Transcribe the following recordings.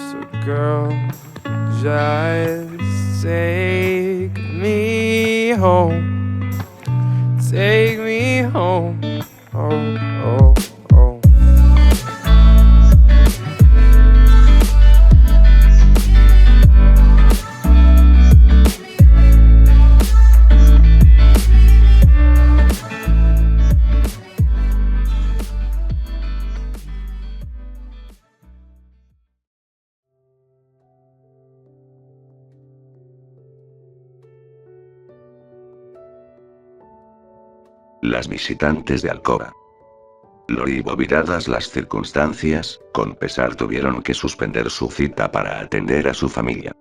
So girl, just take me home. Take me home. Oh, oh, oh. Las visitantes de Alcoba. Lori y Bobby, dadas las circunstancias, con pesar tuvieron que suspender su cita para atender a su familia.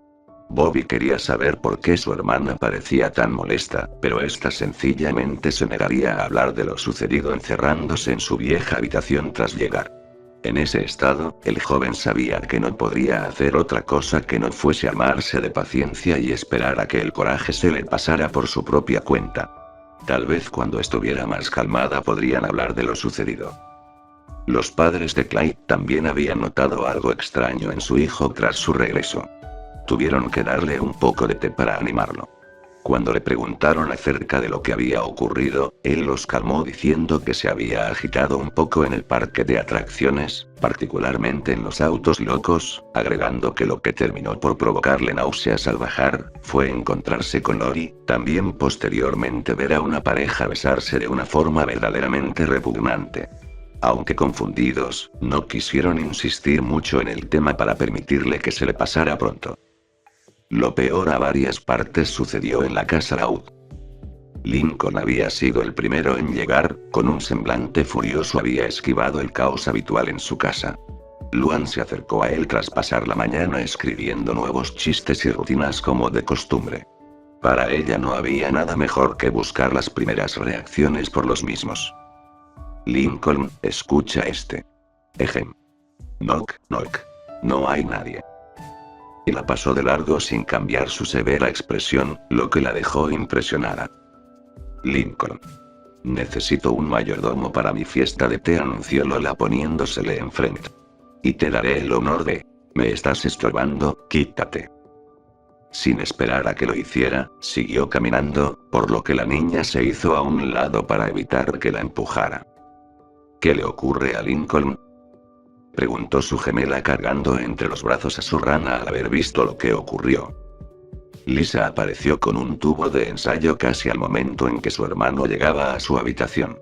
Bobby quería saber por qué su hermana parecía tan molesta, pero esta sencillamente se negaría a hablar de lo sucedido encerrándose en su vieja habitación tras llegar. En ese estado, el joven sabía que no podría hacer otra cosa que no fuese armarse de paciencia y esperar a que el coraje se le pasara por su propia cuenta. Tal vez cuando estuviera más calmada podrían hablar de lo sucedido. Los padres de Clyde también habían notado algo extraño en su hijo tras su regreso. Tuvieron que darle un poco de té para animarlo. Cuando le preguntaron acerca de lo que había ocurrido, él los calmó diciendo que se había agitado un poco en el parque de atracciones, particularmente en los autos locos, agregando que lo que terminó por provocarle náuseas al bajar, fue encontrarse con Lori, también posteriormente ver a una pareja besarse de una forma verdaderamente repugnante. Aunque confundidos, no quisieron insistir mucho en el tema para permitirle que se le pasara pronto. Lo peor a varias partes sucedió en la casa Loud. Lincoln había sido el primero en llegar, con un semblante furioso había esquivado el caos habitual en su casa. Luan se acercó a él tras pasar la mañana escribiendo nuevos chistes y rutinas como de costumbre. Para ella no había nada mejor que buscar las primeras reacciones por los mismos. Lincoln, escucha este. Ejem. Knock, knock. No hay nadie. Y la pasó de largo sin cambiar su severa expresión, lo que la dejó impresionada. Lincoln. Necesito un mayordomo para mi fiesta de té, anunció Lola poniéndosele enfrente. Y te daré el honor de... ¿Me estás estorbando? Quítate. Sin esperar a que lo hiciera, siguió caminando, por lo que la niña se hizo a un lado para evitar que la empujara. ¿Qué le ocurre a Lincoln?, preguntó su gemela cargando entre los brazos a su rana al haber visto lo que ocurrió. Lisa apareció con un tubo de ensayo casi al momento en que su hermano llegaba a su habitación.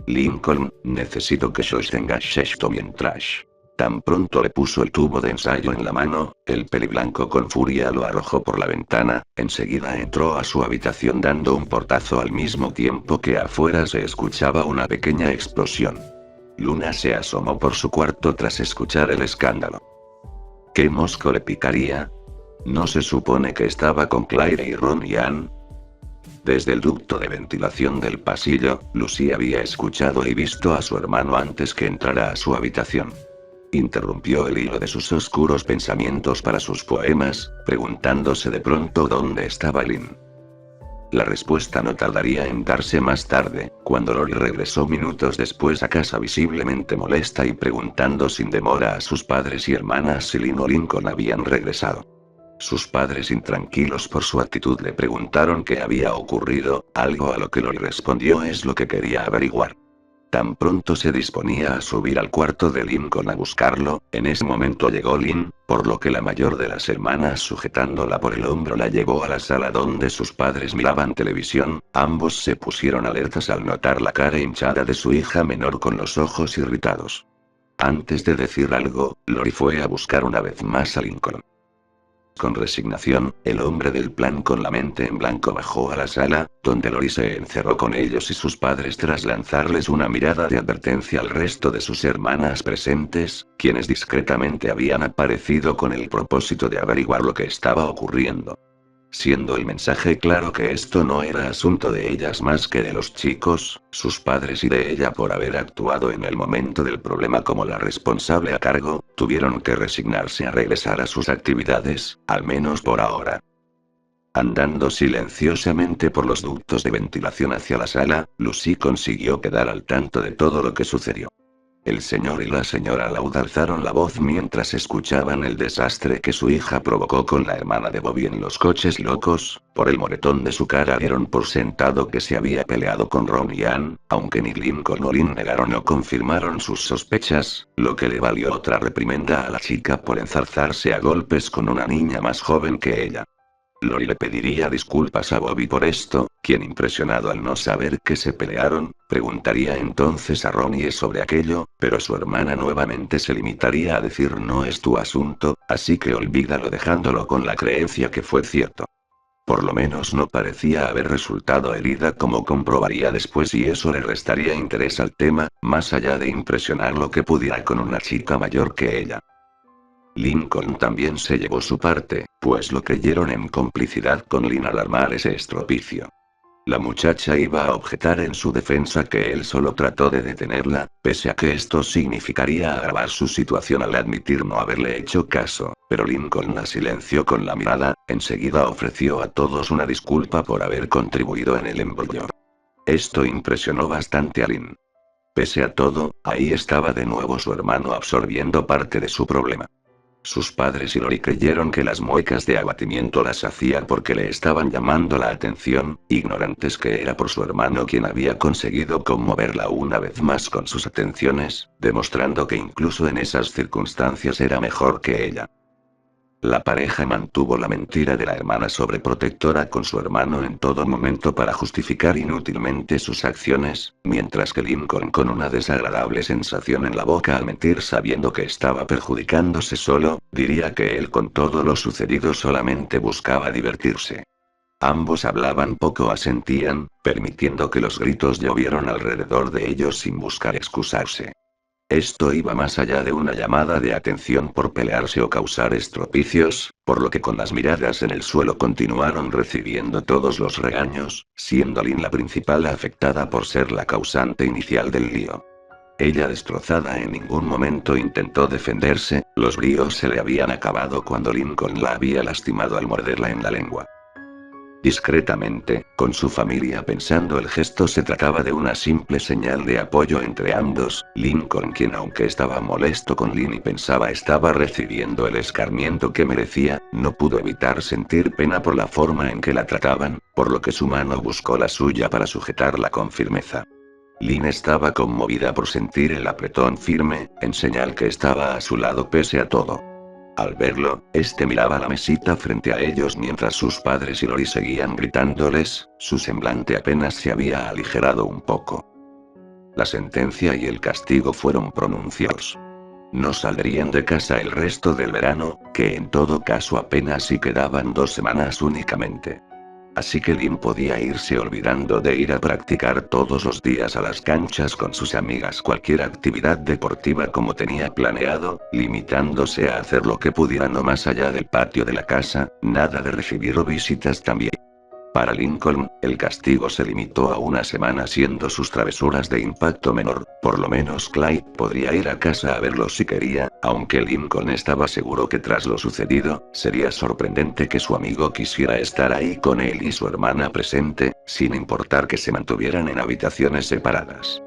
Lincoln, necesito que sostengas esto mientras. Tan pronto le puso el tubo de ensayo en la mano, el peliblanco con furia lo arrojó por la ventana, enseguida entró a su habitación dando un portazo al mismo tiempo que afuera se escuchaba una pequeña explosión. Luna se asomó por su cuarto tras escuchar el escándalo. ¿Qué mosco le picaría? ¿No se supone que estaba con Claire y Ron y Ann? Desde el ducto de ventilación del pasillo, Lucy había escuchado y visto a su hermano antes que entrara a su habitación. Interrumpió el hilo de sus oscuros pensamientos para sus poemas, preguntándose de pronto dónde estaba Lynn. La respuesta no tardaría en darse más tarde, cuando Lori regresó minutos después a casa visiblemente molesta y preguntando sin demora a sus padres y hermanas si Lynn o Lincoln habían regresado. Sus padres, intranquilos por su actitud, le preguntaron qué había ocurrido, algo a lo que Lori respondió es lo que quería averiguar. Tan pronto se disponía a subir al cuarto de Lincoln a buscarlo, en ese momento llegó Lynn, por lo que la mayor de las hermanas, sujetándola por el hombro, la llevó a la sala donde sus padres miraban televisión. Ambos se pusieron alertas al notar la cara hinchada de su hija menor con los ojos irritados. Antes de decir algo, Lori fue a buscar una vez más a Lincoln. Con resignación, el hombre del plan con la mente en blanco bajó a la sala, donde Lori se encerró con ellos y sus padres tras lanzarles una mirada de advertencia al resto de sus hermanas presentes, quienes discretamente habían aparecido con el propósito de averiguar lo que estaba ocurriendo. Siendo el mensaje claro que esto no era asunto de ellas más que de los chicos, sus padres y de ella por haber actuado en el momento del problema como la responsable a cargo, tuvieron que resignarse a regresar a sus actividades, al menos por ahora. Andando silenciosamente por los ductos de ventilación hacia la sala, Lucy consiguió quedar al tanto de todo lo que sucedió. El señor y la señora Loud alzaron la voz mientras escuchaban el desastre que su hija provocó con la hermana de Bobby en los coches locos. Por el moretón de su cara dieron por sentado que se había peleado con Ron y Ann, aunque ni Lincoln o Lynn negaron o confirmaron sus sospechas, lo que le valió otra reprimenda a la chica por enzarzarse a golpes con una niña más joven que ella. Lori le pediría disculpas a Bobby por esto, quien impresionado al no saber que se pelearon, preguntaría entonces a Ronnie sobre aquello, pero su hermana nuevamente se limitaría a decir no es tu asunto, así que olvídalo dejándolo con la creencia que fue cierto. Por lo menos no parecía haber resultado herida como comprobaría después y eso le restaría interés al tema, más allá de impresionar lo que pudiera con una chica mayor que ella. Lincoln también se llevó su parte, pues lo creyeron en complicidad con Lynn al armar ese estropicio. La muchacha iba a objetar en su defensa que él solo trató de detenerla, pese a que esto significaría agravar su situación al admitir no haberle hecho caso, pero Lincoln la silenció con la mirada, enseguida ofreció a todos una disculpa por haber contribuido en el embrollo. Esto impresionó bastante a Lynn. Pese a todo, ahí estaba de nuevo su hermano absorbiendo parte de su problema. Sus padres y Lori creyeron que las muecas de abatimiento las hacía porque le estaban llamando la atención, ignorantes que era por su hermano quien había conseguido conmoverla una vez más con sus atenciones, demostrando que incluso en esas circunstancias era mejor que ella. La pareja mantuvo la mentira de la hermana sobreprotectora con su hermano en todo momento para justificar inútilmente sus acciones, mientras que Lincoln con una desagradable sensación en la boca al mentir sabiendo que estaba perjudicándose solo, diría que él con todo lo sucedido solamente buscaba divertirse. Ambos hablaban poco o asentían, permitiendo que los gritos llovieran alrededor de ellos sin buscar excusarse. Esto iba más allá de una llamada de atención por pelearse o causar estropicios, por lo que con las miradas en el suelo continuaron recibiendo todos los regaños, siendo Lynn la principal afectada por ser la causante inicial del lío. Ella destrozada en ningún momento intentó defenderse, los bríos se le habían acabado cuando Lincoln la había lastimado al morderla en la lengua. Discretamente, con su familia pensando el gesto se trataba de una simple señal de apoyo entre ambos, Lincoln quien aunque estaba molesto con Lynn y pensaba estaba recibiendo el escarmiento que merecía, no pudo evitar sentir pena por la forma en que la trataban, por lo que su mano buscó la suya para sujetarla con firmeza. Lynn estaba conmovida por sentir el apretón firme, en señal que estaba a su lado pese a todo. Al verlo, este miraba la mesita frente a ellos mientras sus padres y Lori seguían gritándoles, su semblante apenas se había aligerado un poco. La sentencia y el castigo fueron pronunciados. No saldrían de casa el resto del verano, que en todo caso apenas si quedaban 2 semanas únicamente. Así que Lynn podía irse olvidando de ir a practicar todos los días a las canchas con sus amigas cualquier actividad deportiva como tenía planeado, limitándose a hacer lo que pudiera no más allá del patio de la casa, nada de recibir visitas también. Para Lincoln, el castigo se limitó a 1 semana siendo sus travesuras de impacto menor, por lo menos Clyde podría ir a casa a verlo si quería, aunque Lincoln estaba seguro que tras lo sucedido, sería sorprendente que su amigo quisiera estar ahí con él y su hermana presente, sin importar que se mantuvieran en habitaciones separadas.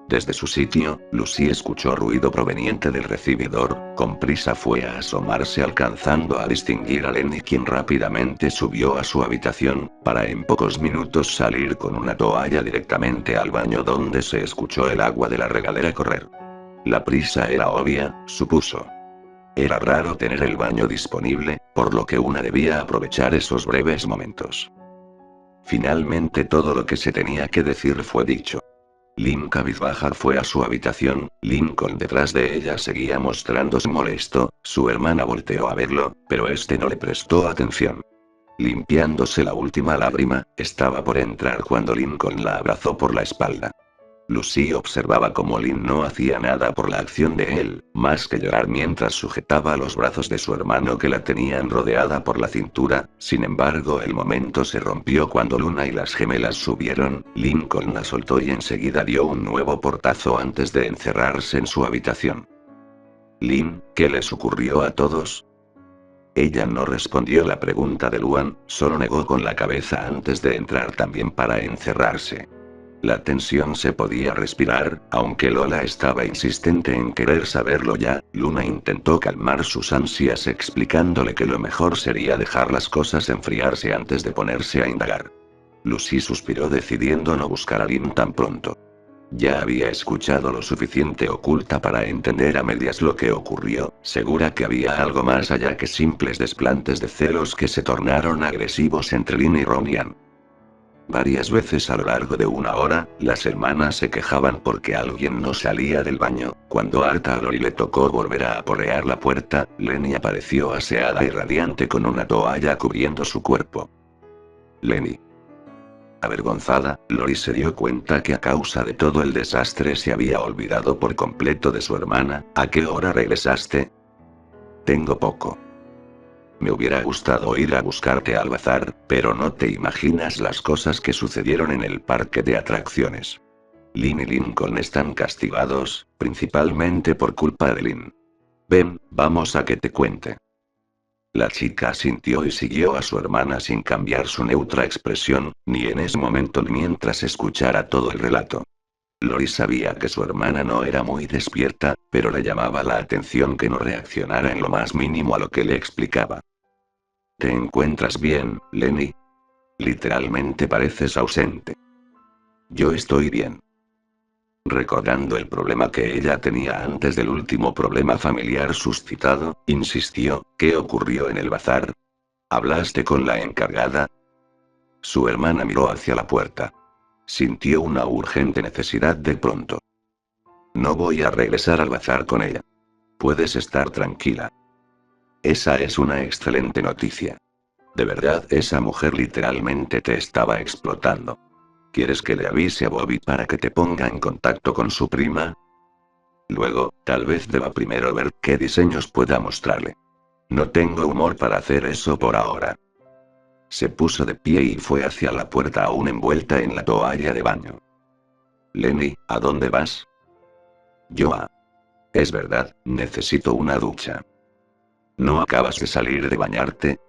Desde su sitio, Lucy escuchó ruido proveniente del recibidor, con prisa fue a asomarse alcanzando a distinguir a Lenny quien rápidamente subió a su habitación, para en pocos minutos salir con una toalla directamente al baño donde se escuchó el agua de la regadera correr. La prisa era obvia, supuso. Era raro tener el baño disponible, por lo que una debía aprovechar esos breves momentos. Finalmente todo lo que se tenía que decir fue dicho. Lynn cabizbaja fue a su habitación, Lincoln detrás de ella seguía mostrándose molesto, su hermana volteó a verlo, pero este no le prestó atención. Limpiándose la última lágrima, estaba por entrar cuando Lincoln la abrazó por la espalda. Lucy observaba cómo Lynn no hacía nada por la acción de él, más que llorar mientras sujetaba los brazos de su hermano que la tenían rodeada por la cintura. Sin embargo, el momento se rompió cuando Luna y las gemelas subieron, Lincoln la soltó y enseguida dio un nuevo portazo antes de encerrarse en su habitación. Lynn, ¿qué les ocurrió a todos? Ella no respondió la pregunta de Luan, solo negó con la cabeza antes de entrar también para encerrarse. La tensión se podía respirar, aunque Lola estaba insistente en querer saberlo ya. Luna intentó calmar sus ansias explicándole que lo mejor sería dejar las cosas enfriarse antes de ponerse a indagar. Lucy suspiró decidiendo no buscar a Lynn tan pronto. Ya había escuchado lo suficiente oculta para entender a medias lo que ocurrió, segura que había algo más allá que simples desplantes de celos que se tornaron agresivos entre Lynn y Ronian. Varias veces a lo largo de una hora, las hermanas se quejaban porque alguien no salía del baño. Cuando harta a Lori le tocó volver a aporrear la puerta, Lenny apareció aseada y radiante con una toalla cubriendo su cuerpo. Lenny. Avergonzada, Lori se dio cuenta que a causa de todo el desastre se había olvidado por completo de su hermana. ¿A qué hora regresaste? Tengo poco. Me hubiera gustado ir a buscarte al bazar, pero no te imaginas las cosas que sucedieron en el parque de atracciones. Lynn y Lincoln están castigados, principalmente por culpa de Lynn. Ven, vamos a que te cuente. La chica asintió y siguió a su hermana sin cambiar su neutra expresión, ni en ese momento ni mientras escuchara todo el relato. Lori sabía que su hermana no era muy despierta, pero le llamaba la atención que no reaccionara en lo más mínimo a lo que le explicaba. ¿Te encuentras bien, Lenny? Literalmente pareces ausente. Yo estoy bien. Recordando el problema que ella tenía antes del último problema familiar suscitado, insistió, ¿qué ocurrió en el bazar? ¿Hablaste con la encargada? Su hermana miró hacia la puerta. Sintió una urgente necesidad de pronto. No voy a regresar al bazar con ella. Puedes estar tranquila. Esa es una excelente noticia. De verdad, esa mujer literalmente te estaba explotando. ¿Quieres que le avise a Bobby para que te ponga en contacto con su prima? Luego, tal vez deba primero ver qué diseños pueda mostrarle. No tengo humor para hacer eso por ahora. Se puso de pie y fue hacia la puerta aún envuelta en la toalla de baño. Lenny, ¿a dónde vas? Es verdad, necesito una ducha. ¿No acabas de salir de bañarte?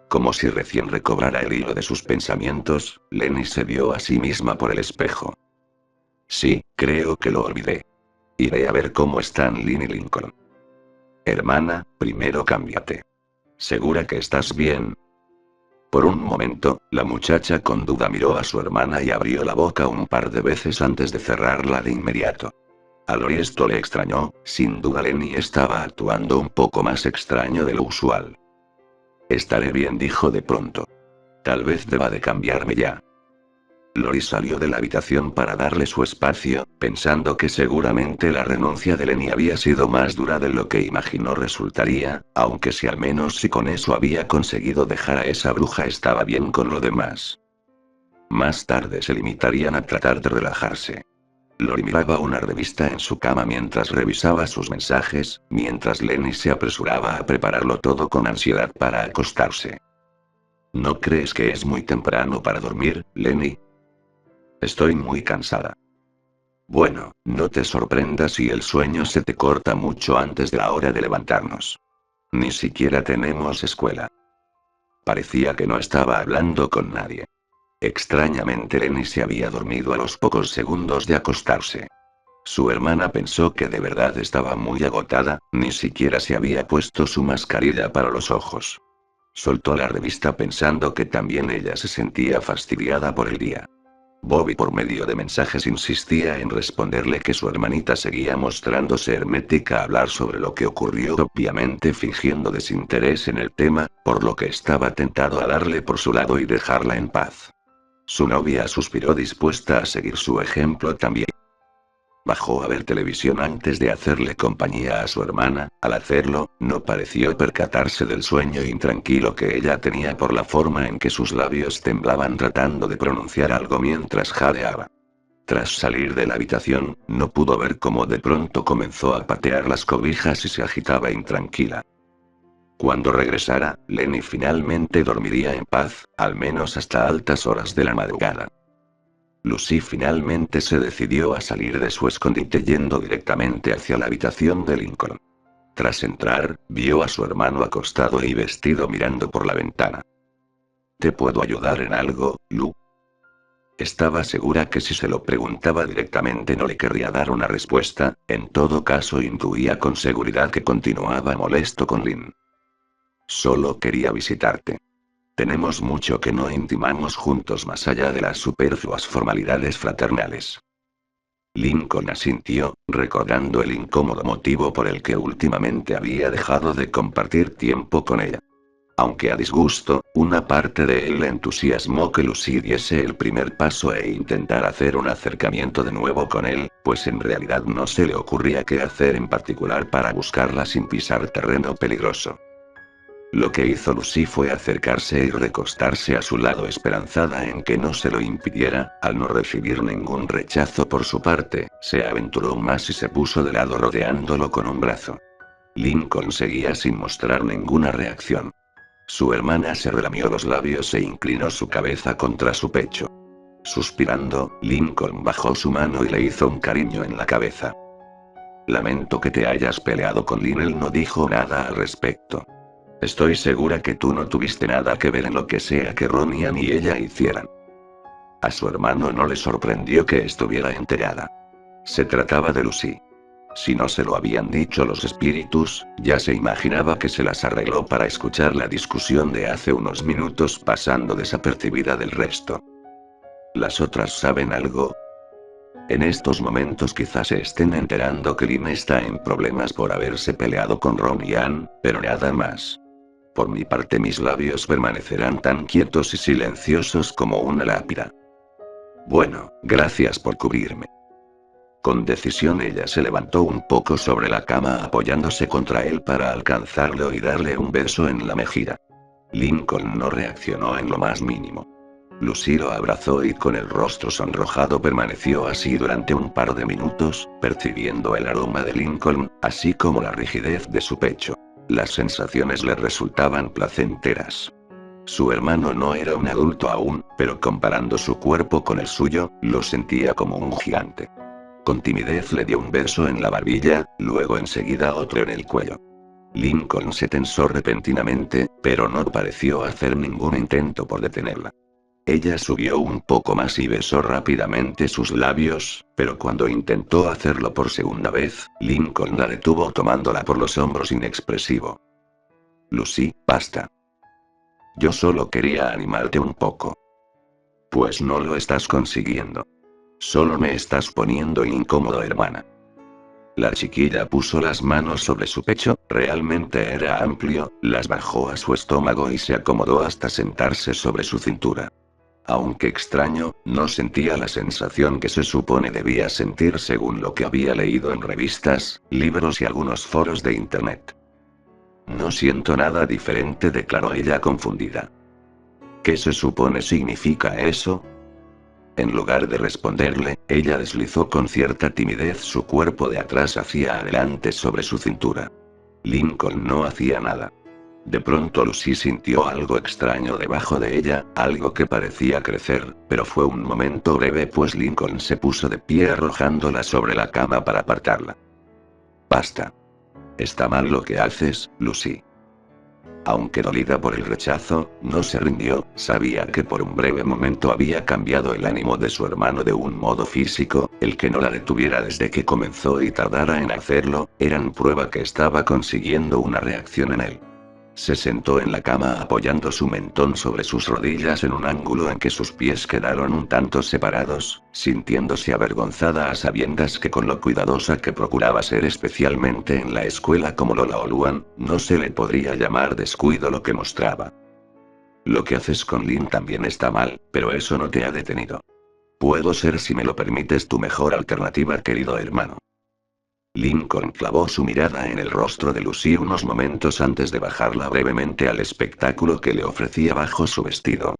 Como si recién recobrara el hilo de sus pensamientos, Lenny se vio a sí misma por el espejo. Sí, creo que lo olvidé. Iré a ver cómo están Lynn y Lincoln. Hermana, primero cámbiate. ¿Segura que estás bien? Por un momento, la muchacha con duda miró a su hermana y abrió la boca un par de veces antes de cerrarla de inmediato. A Lori esto le extrañó, sin duda Lenny estaba actuando un poco más extraño de lo usual. Estaré bien, dijo de pronto. Tal vez deba de cambiarme ya. Lori salió de la habitación para darle su espacio, pensando que seguramente la renuncia de Lenny había sido más dura de lo que imaginó resultaría, aunque si al menos si con eso había conseguido dejar a esa bruja estaba bien con lo demás. Más tarde se limitarían a tratar de relajarse. Lori miraba una revista en su cama mientras revisaba sus mensajes, mientras Lenny se apresuraba a prepararlo todo con ansiedad para acostarse. ¿No crees que es muy temprano para dormir, Lenny? Estoy muy cansada. Bueno, no te sorprendas si el sueño se te corta mucho antes de la hora de levantarnos. Ni siquiera tenemos escuela. Parecía que no estaba hablando con nadie. Extrañamente Lenny se había dormido a los pocos segundos de acostarse. Su hermana pensó que de verdad estaba muy agotada, ni siquiera se había puesto su mascarilla para los ojos. Soltó la revista pensando que también ella se sentía fastidiada por el día. Bobby por medio de mensajes insistía en responderle que su hermanita seguía mostrándose hermética a hablar sobre lo que ocurrió, obviamente fingiendo desinterés en el tema, por lo que estaba tentado a darle por su lado y dejarla en paz. Su novia suspiró dispuesta a seguir su ejemplo también. Bajó a ver televisión antes de hacerle compañía a su hermana. Al hacerlo, no pareció percatarse del sueño intranquilo que ella tenía por la forma en que sus labios temblaban tratando de pronunciar algo mientras jadeaba. Tras salir de la habitación, no pudo ver cómo de pronto comenzó a patear las cobijas y se agitaba intranquila. Cuando regresara, Lenny finalmente dormiría en paz, al menos hasta altas horas de la madrugada. Lucy finalmente se decidió a salir de su escondite yendo directamente hacia la habitación de Lincoln. Tras entrar, vio a su hermano acostado y vestido mirando por la ventana. ¿Te puedo ayudar en algo, Lu? Estaba segura que si se lo preguntaba directamente no le querría dar una respuesta, en todo caso intuía con seguridad que continuaba molesto con Lynn. Solo quería visitarte. Tenemos mucho que no intimamos juntos más allá de las superfluas formalidades fraternales. Lincoln asintió, recordando el incómodo motivo por el que últimamente había dejado de compartir tiempo con ella. Aunque a disgusto, una parte de él le entusiasmó que Lucy diese el primer paso e intentara hacer un acercamiento de nuevo con él, pues en realidad no se le ocurría qué hacer en particular para buscarla sin pisar terreno peligroso. Lo que hizo Lucy fue acercarse y recostarse a su lado esperanzada en que no se lo impidiera. Al no recibir ningún rechazo por su parte, se aventuró más y se puso de lado rodeándolo con un brazo. Lincoln seguía sin mostrar ninguna reacción. Su hermana se relamió los labios e inclinó su cabeza contra su pecho. Suspirando, Lincoln bajó su mano y le hizo un cariño en la cabeza. Lamento que te hayas peleado con Lynn. Él no dijo nada al respecto. Estoy segura que tú no tuviste nada que ver en lo que sea que Ronian y ella hicieran. A su hermano no le sorprendió que estuviera enterada. Se trataba de Lucy. Si no se lo habían dicho los espíritus, ya se imaginaba que se las arregló para escuchar la discusión de hace unos minutos pasando desapercibida del resto. ¿Las otras saben algo? En estos momentos quizás se estén enterando que Lynn está en problemas por haberse peleado con Ron y Ann, pero nada más. Por mi parte mis labios permanecerán tan quietos y silenciosos como una lápida. Bueno, gracias por cubrirme. Con decisión ella se levantó un poco sobre la cama apoyándose contra él para alcanzarlo y darle un beso en la mejilla. Lincoln no reaccionó en lo más mínimo. Lucy lo abrazó y con el rostro sonrojado permaneció así durante un par de minutos, percibiendo el aroma de Lincoln, así como la rigidez de su pecho. Las sensaciones le resultaban placenteras. Su hermano no era un adulto aún, pero comparando su cuerpo con el suyo, lo sentía como un gigante. Con timidez le dio un beso en la barbilla, luego enseguida otro en el cuello. Lincoln se tensó repentinamente, pero no pareció hacer ningún intento por detenerla. Ella subió un poco más y besó rápidamente sus labios, pero cuando intentó hacerlo por segunda vez, Lincoln la detuvo tomándola por los hombros inexpresivo. Lucy, basta. Yo solo quería animarte un poco. Pues no lo estás consiguiendo. Solo me estás poniendo incómodo, hermana. La chiquilla puso las manos sobre su pecho, realmente era amplio, las bajó a su estómago y se acomodó hasta sentarse sobre su cintura. Aunque extraño, no sentía la sensación que se supone debía sentir según lo que había leído en revistas, libros y algunos foros de internet. No siento nada diferente, declaró ella confundida. ¿Qué se supone significa eso? En lugar de responderle, ella deslizó con cierta timidez su cuerpo de atrás hacia adelante sobre su cintura. Lincoln no hacía nada. De pronto Lucy sintió algo extraño debajo de ella, algo que parecía crecer, pero fue un momento breve pues Lincoln se puso de pie arrojándola sobre la cama para apartarla. Basta. Está mal lo que haces, Lucy. Aunque dolida por el rechazo, no se rindió, sabía que por un breve momento había cambiado el ánimo de su hermano de un modo físico, el que no la detuviera desde que comenzó y tardara en hacerlo, eran prueba que estaba consiguiendo una reacción en él. Se sentó en la cama apoyando su mentón sobre sus rodillas en un ángulo en que sus pies quedaron un tanto separados, sintiéndose avergonzada a sabiendas que con lo cuidadosa que procuraba ser especialmente en la escuela como Lola o Luan, no se le podría llamar descuido lo que mostraba. Lo que haces con Lynn también está mal, pero eso no te ha detenido. Puedo ser, si me lo permites, tu mejor alternativa, querido hermano. Lincoln clavó su mirada en el rostro de Lucy unos momentos antes de bajarla brevemente al espectáculo que le ofrecía bajo su vestido.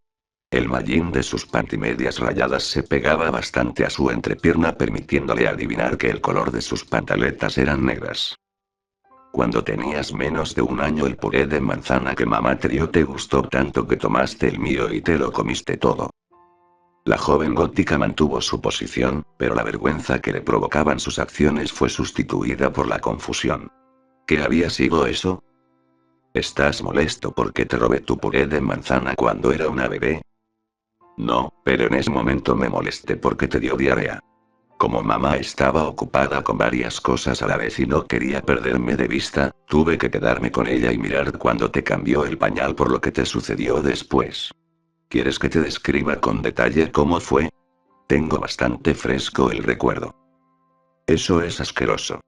El mallín de sus pantimedias rayadas se pegaba bastante a su entrepierna permitiéndole adivinar que el color de sus pantaletas eran negras. Cuando tenías menos de un año el puré de manzana que mamá te dio te gustó tanto que tomaste el mío y te lo comiste todo. La joven gótica mantuvo su posición, pero la vergüenza que le provocaban sus acciones fue sustituida por la confusión. ¿Qué había sido eso? ¿Estás molesto porque te robé tu puré de manzana cuando era una bebé? No, pero en ese momento me molesté porque te dio diarrea. Como mamá estaba ocupada con varias cosas a la vez y no quería perderme de vista, tuve que quedarme con ella y mirar cuando te cambió el pañal por lo que te sucedió después. ¿Quieres que te describa con detalle cómo fue? Tengo bastante fresco el recuerdo. Eso es asqueroso.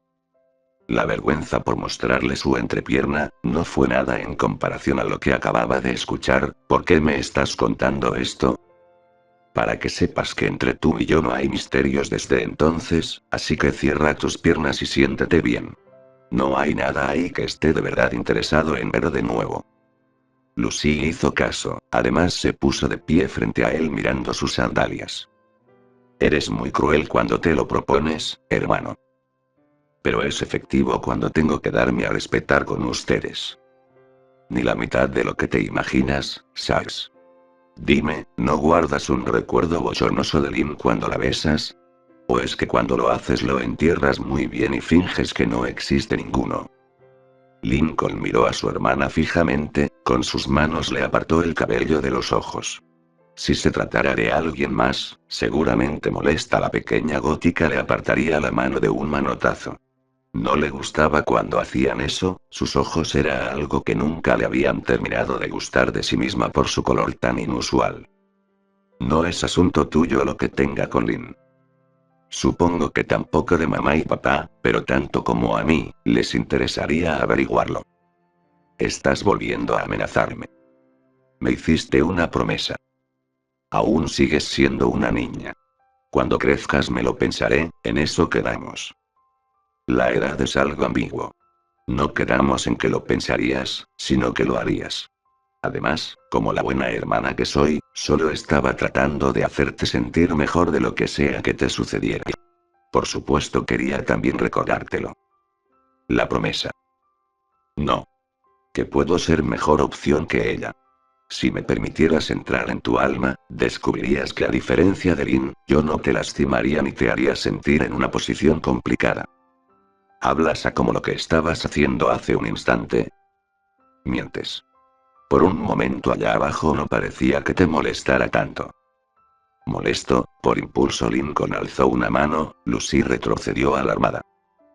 La vergüenza por mostrarle su entrepierna, no fue nada en comparación a lo que acababa de escuchar. ¿Por qué me estás contando esto? Para que sepas que entre tú y yo no hay misterios desde entonces, así que cierra tus piernas y siéntete bien. No hay nada ahí que esté de verdad interesado en ver de nuevo. Lucy hizo caso, además se puso de pie frente a él mirando sus sandalias. Eres muy cruel cuando te lo propones, hermano. Pero es efectivo cuando tengo que darme a respetar con ustedes. Ni la mitad de lo que te imaginas, ¿sabes? Dime, ¿no guardas un recuerdo bochornoso de Lynn cuando la besas? ¿O es que cuando lo haces lo entierras muy bien y finges que no existe ninguno? Lincoln miró a su hermana fijamente, con sus manos le apartó el cabello de los ojos. Si se tratara de alguien más, seguramente molesta a la pequeña gótica le apartaría la mano de un manotazo. No le gustaba cuando hacían eso, sus ojos era algo que nunca le habían terminado de gustar de sí misma por su color tan inusual. No es asunto tuyo lo que tenga con Lynn. Supongo que tampoco de mamá y papá, pero tanto como a mí, les interesaría averiguarlo. Estás volviendo a amenazarme. Me hiciste una promesa. Aún sigues siendo una niña. Cuando crezcas me lo pensaré, en eso quedamos. La edad es algo ambiguo. No quedamos en que lo pensarías, sino que lo harías. Además, como la buena hermana que soy, solo estaba tratando de hacerte sentir mejor de lo que sea que te sucediera. Por supuesto quería también recordártelo. La promesa. No. Que puedo ser mejor opción que ella. Si me permitieras entrar en tu alma, descubrirías que a diferencia de Lynn, yo no te lastimaría ni te haría sentir en una posición complicada. ¿Hablas a como lo que estabas haciendo hace un instante? Mientes. Por un momento allá abajo no parecía que te molestara tanto. Molesto, por impulso Lincoln alzó una mano, Lucy retrocedió alarmada.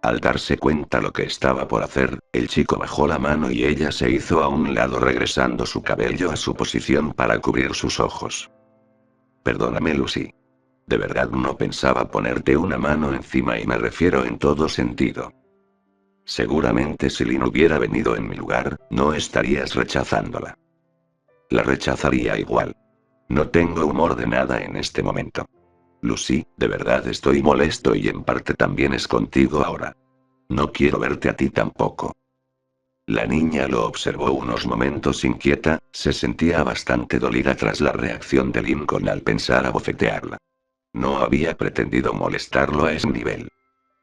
Al darse cuenta lo que estaba por hacer, el chico bajó la mano y ella se hizo a un lado regresando su cabello a su posición para cubrir sus ojos. Perdóname Lucy. De verdad no pensaba ponerte una mano encima y me refiero en todo sentido. Seguramente si Lynn hubiera venido en mi lugar, no estarías rechazándola. La rechazaría igual. No tengo humor de nada en este momento. Lucy, de verdad estoy molesto y en parte también es contigo ahora. No quiero verte a ti tampoco. La niña lo observó unos momentos inquieta, se sentía bastante dolida tras la reacción de Lincoln al pensar abofetearla. No había pretendido molestarlo a ese nivel.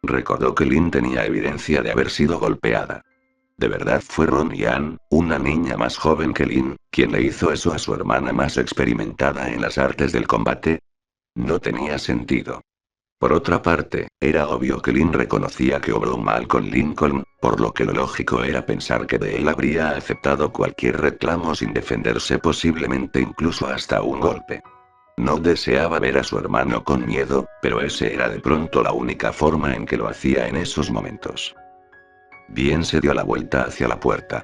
Recordó que Lynn tenía evidencia de haber sido golpeada. ¿De verdad fue Ron Yan, una niña más joven que Lynn, quien le hizo eso a su hermana más experimentada en las artes del combate? No tenía sentido. Por otra parte, era obvio que Lynn reconocía que obró mal con Lincoln, por lo que lo lógico era pensar que de él habría aceptado cualquier reclamo sin defenderse, posiblemente incluso hasta un golpe. No deseaba ver a su hermano con miedo, pero ese era de pronto la única forma en que lo hacía en esos momentos. Bien, se dio la vuelta hacia la puerta.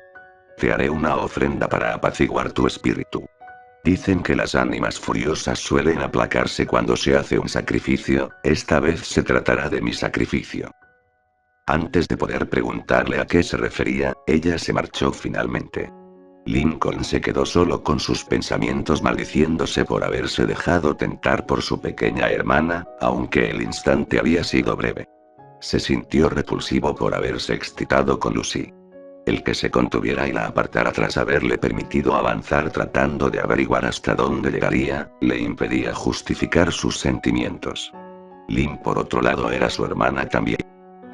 Te haré una ofrenda para apaciguar tu espíritu. Dicen que las ánimas furiosas suelen aplacarse cuando se hace un sacrificio, esta vez se tratará de mi sacrificio. Antes de poder preguntarle a qué se refería, ella se marchó finalmente. Lincoln se quedó solo con sus pensamientos maldiciéndose por haberse dejado tentar por su pequeña hermana, aunque el instante había sido breve. Se sintió repulsivo por haberse excitado con Lucy. El que se contuviera y la apartara tras haberle permitido avanzar tratando de averiguar hasta dónde llegaría, le impedía justificar sus sentimientos. Lynn por otro lado era su hermana también.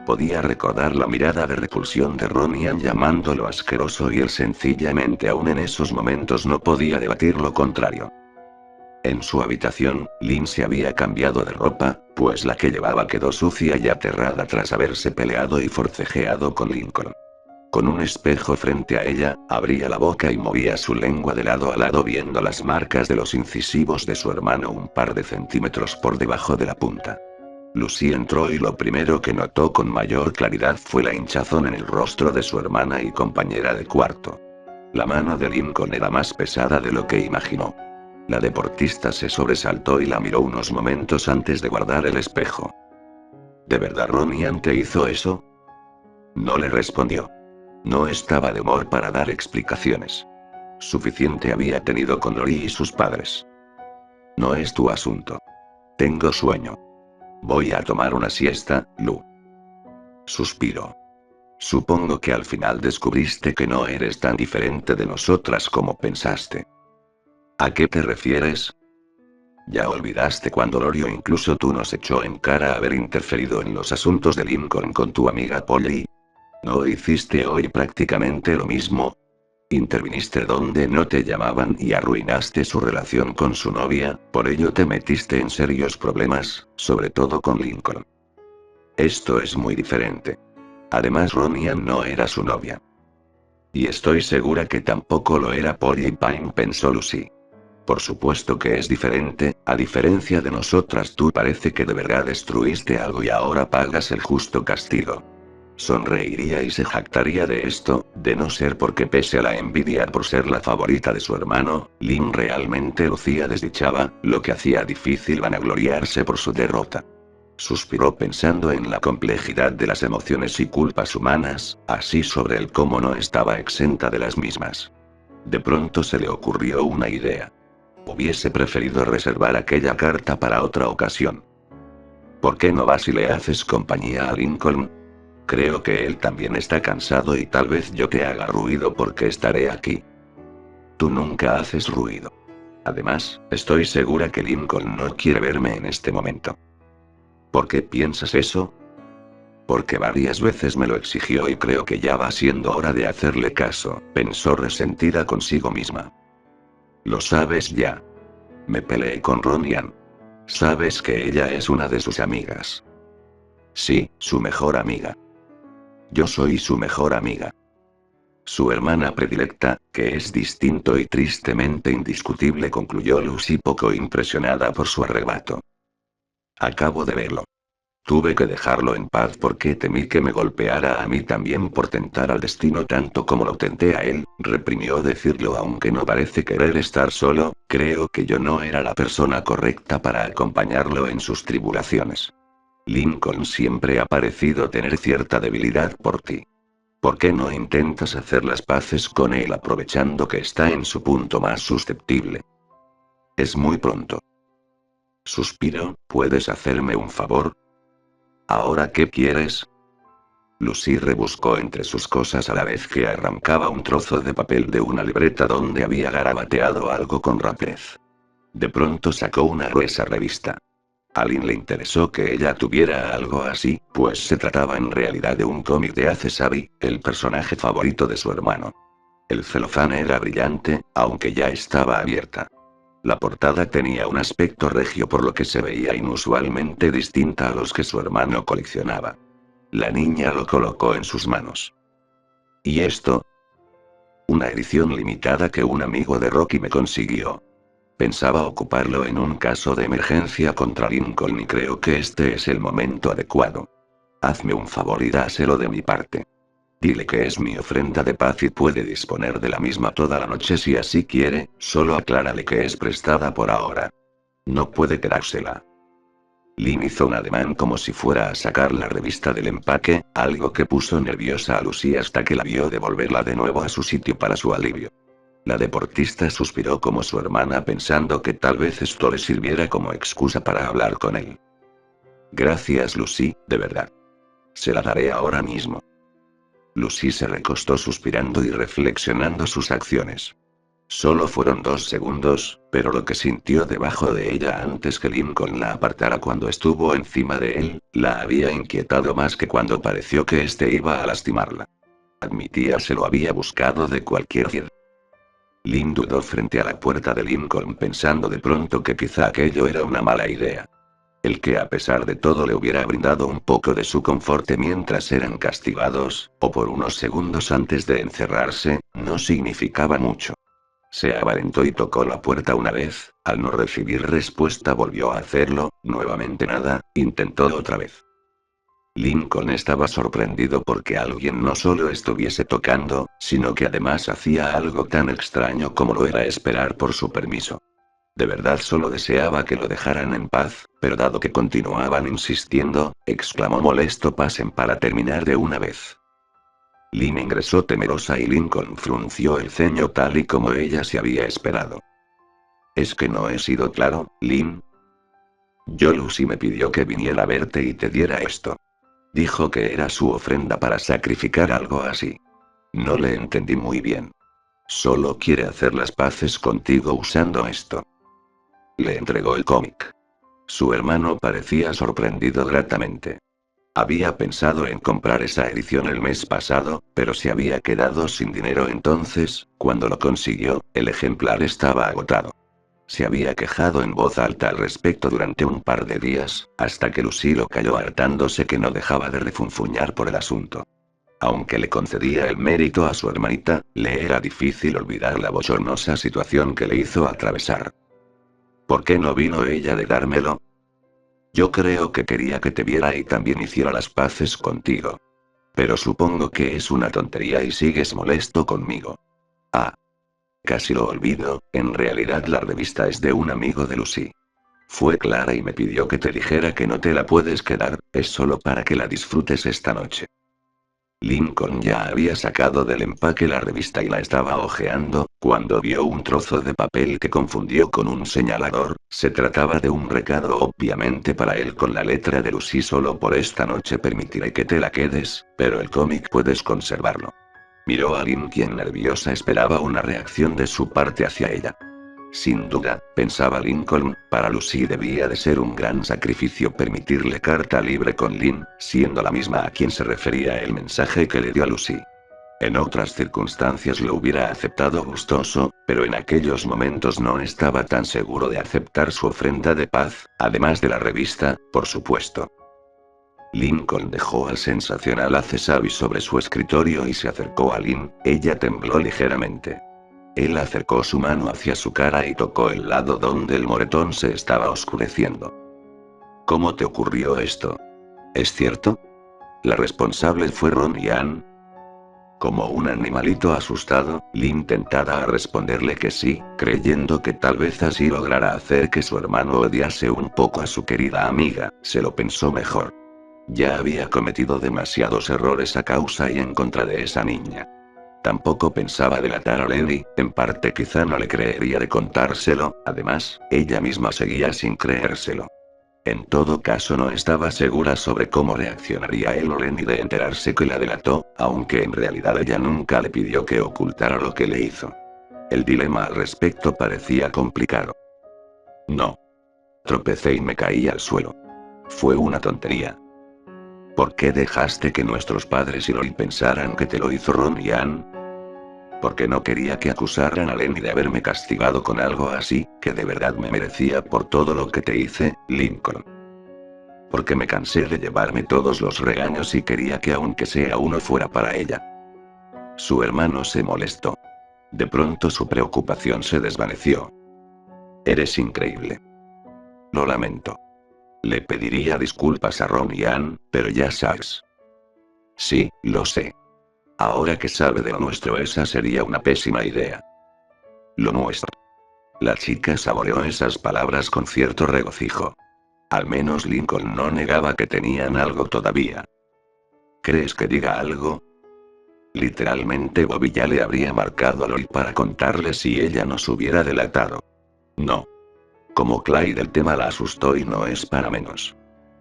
Podía recordar la mirada de repulsión de Ronian llamándolo asqueroso y él sencillamente aún en esos momentos no podía debatir lo contrario. En su habitación, Lynn se había cambiado de ropa, pues la que llevaba quedó sucia y aterrada tras haberse peleado y forcejeado con Lincoln. Con un espejo frente a ella, abría la boca y movía su lengua de lado a lado viendo las marcas de los incisivos de su hermano un par de centímetros por debajo de la punta. Lucy entró y lo primero que notó con mayor claridad fue la hinchazón en el rostro de su hermana y compañera de cuarto. La mano de Lincoln era más pesada de lo que imaginó. La deportista se sobresaltó y la miró unos momentos antes de guardar el espejo. ¿De verdad Ronian te hizo eso? No le respondió. No estaba de humor para dar explicaciones. Suficiente había tenido con Lori y sus padres. No es tu asunto. Tengo sueño. Voy a tomar una siesta, Lu. Suspiró. Supongo que al final descubriste que no eres tan diferente de nosotras como pensaste. ¿A qué te refieres? Ya olvidaste cuando Lori o incluso tú nos echó en cara haber interferido en los asuntos de Lincoln con tu amiga Polly. ¿No hiciste hoy prácticamente lo mismo? Interviniste donde no te llamaban y arruinaste su relación con su novia, por ello te metiste en serios problemas, sobre todo con Lincoln. Esto es muy diferente. Además Ronian no era su novia. Y estoy segura que tampoco lo era Polly Pine, pensó Lucy. Por supuesto que es diferente, a diferencia de nosotras tú parece que de verdad destruiste algo y ahora pagas el justo castigo. Sonreiría y se jactaría de esto, de no ser porque pese a la envidia por ser la favorita de su hermano, Lynn realmente lucía desdichada, lo que hacía difícil vanagloriarse por su derrota. Suspiró pensando en la complejidad de las emociones y culpas humanas, así sobre el cómo no estaba exenta de las mismas. De pronto se le ocurrió una idea. Hubiese preferido reservar aquella carta para otra ocasión. ¿Por qué no vas y le haces compañía a Lincoln? Creo que él también está cansado y tal vez yo te haga ruido porque estaré aquí. Tú nunca haces ruido. Además, estoy segura que Lincoln no quiere verme en este momento. ¿Por qué piensas eso? Porque varias veces me lo exigió y creo que ya va siendo hora de hacerle caso, pensó resentida consigo misma. Lo sabes ya. Me peleé con Ronian. Sabes que ella es una de sus amigas. Sí, su mejor amiga. Yo soy su mejor amiga. Su hermana predilecta, que es distinto y tristemente indiscutible, concluyó Lucy poco impresionada por su arrebato. Acabo de verlo. Tuve que dejarlo en paz porque temí que me golpeara a mí también por tentar al destino tanto como lo tenté a él, reprimió decirlo aunque no parece querer estar solo, creo que yo no era la persona correcta para acompañarlo en sus tribulaciones. Lincoln siempre ha parecido tener cierta debilidad por ti. ¿Por qué no intentas hacer las paces con él aprovechando que está en su punto más susceptible? Es muy pronto. Suspiró, ¿puedes hacerme un favor? ¿Ahora qué quieres? Lucy rebuscó entre sus cosas a la vez que arrancaba un trozo de papel de una libreta donde había garabateado algo con rapidez. De pronto sacó una gruesa revista. A Lynn le interesó que ella tuviera algo así, pues se trataba en realidad de un cómic de Ace Sabi, el personaje favorito de su hermano. El celofán era brillante, aunque ya estaba abierta. La portada tenía un aspecto regio por lo que se veía inusualmente distinta a los que su hermano coleccionaba. La niña lo colocó en sus manos. ¿Y esto? Una edición limitada que un amigo de Rocky me consiguió. Pensaba ocuparlo en un caso de emergencia contra Lincoln y creo que este es el momento adecuado. Hazme un favor y dáselo de mi parte. Dile que es mi ofrenda de paz y puede disponer de la misma toda la noche si así quiere, solo aclárale que es prestada por ahora. No puede quedársela. Lynn hizo un ademán como si fuera a sacar la revista del empaque, algo que puso nerviosa a Lucy hasta que la vio devolverla de nuevo a su sitio para su alivio. La deportista suspiró como su hermana pensando que tal vez esto le sirviera como excusa para hablar con él. Gracias Lucy, de verdad. Se la daré ahora mismo. Lucy se recostó suspirando y reflexionando sus acciones. Solo fueron 2 segundos, pero lo que sintió debajo de ella antes que Lincoln la apartara cuando estuvo encima de él, la había inquietado más que cuando pareció que éste iba a lastimarla. Admitía se lo había buscado de cualquier forma. Lynn dudó frente a la puerta de Lincoln pensando de pronto que quizá aquello era una mala idea. El que a pesar de todo le hubiera brindado un poco de su confort mientras eran castigados, o por unos segundos antes de encerrarse, no significaba mucho. Se avalentó y tocó la puerta una vez, al no recibir respuesta volvió a hacerlo, nuevamente nada, intentó otra vez. Lincoln estaba sorprendido porque alguien no solo estuviese tocando, sino que además hacía algo tan extraño como lo era esperar por su permiso. De verdad solo deseaba que lo dejaran en paz, pero dado que continuaban insistiendo, exclamó molesto: pasen para terminar de una vez. Lynn ingresó temerosa y Lincoln frunció el ceño tal y como ella se había esperado. ¿Es que no he sido claro, Lynn? Lucy me pidió que viniera a verte y te diera esto. Dijo que era su ofrenda para sacrificar algo así. No le entendí muy bien. Solo quiere hacer las paces contigo usando esto. Le entregó el cómic. Su hermano parecía sorprendido gratamente. Había pensado en comprar esa edición el mes pasado, pero se había quedado sin dinero entonces, cuando lo consiguió, el ejemplar estaba agotado. Se había quejado en voz alta al respecto durante un par de días, hasta que Lucy lo calló hartándose que no dejaba de refunfuñar por el asunto. Aunque le concedía el mérito a su hermanita, le era difícil olvidar la bochornosa situación que le hizo atravesar. ¿Por qué no vino ella de dármelo? Yo creo que quería que te viera y también hiciera las paces contigo. Pero supongo que es una tontería y sigues molesto conmigo. Ah. Casi lo olvido, en realidad la revista es de un amigo de Lucy. Fue clara y me pidió que te dijera que no te la puedes quedar, es solo para que la disfrutes esta noche. Lincoln ya había sacado del empaque la revista y la estaba hojeando, cuando vio un trozo de papel que confundió con un señalador. Se trataba de un recado obviamente para él con la letra de Lucy: solo por esta noche permitiré que te la quedes, pero el cómic puedes conservarlo. Miró a Lynn, quien nerviosa esperaba una reacción de su parte hacia ella. Sin duda, pensaba Lincoln, para Lucy debía de ser un gran sacrificio permitirle carta libre con Lynn, siendo la misma a quien se refería el mensaje que le dio a Lucy. En otras circunstancias lo hubiera aceptado gustoso, pero en aquellos momentos no estaba tan seguro de aceptar su ofrenda de paz, además de la revista, por supuesto. Lincoln dejó al sensacional Acesavi sobre su escritorio y se acercó a Lynn. Ella tembló ligeramente. Él acercó su mano hacia su cara y tocó el lado donde el moretón se estaba oscureciendo. ¿Cómo te ocurrió esto? ¿Es cierto? La responsable fue Ron y Ann. Como un animalito asustado, Lynn tentaba responderle que sí, creyendo que tal vez así lograra hacer que su hermano odiase un poco a su querida amiga. Se lo pensó mejor. Ya había cometido demasiados errores a causa y en contra de esa niña. Tampoco pensaba delatar a Lenny, en parte quizá no le creería de contárselo, además, ella misma seguía sin creérselo. En todo caso no estaba segura sobre cómo reaccionaría él o Lenny de enterarse que la delató, aunque en realidad ella nunca le pidió que ocultara lo que le hizo. El dilema al respecto parecía complicado. No. Tropecé y me caí al suelo. Fue una tontería. ¿Por qué dejaste que nuestros padres y Lori pensaran que te lo hizo Ron y Ann? Porque no quería que acusaran a Lenny de haberme castigado con algo así, que de verdad me merecía por todo lo que te hice, Lincoln. Porque me cansé de llevarme todos los regaños y quería que aunque sea uno fuera para ella. Su hermano se molestó. De pronto su preocupación se desvaneció. Eres increíble. Lo lamento. Le pediría disculpas a Ron y Ann, pero ya sabes. Sí, lo sé. Ahora que sabe de lo nuestro, esa sería una pésima idea. Lo nuestro. La chica saboreó esas palabras con cierto regocijo. Al menos Lincoln no negaba que tenían algo todavía. ¿Crees que diga algo? Literalmente Bobby ya le habría marcado a Lori para contarle si ella nos hubiera delatado. No. Como Clyde el tema la asustó y no es para menos.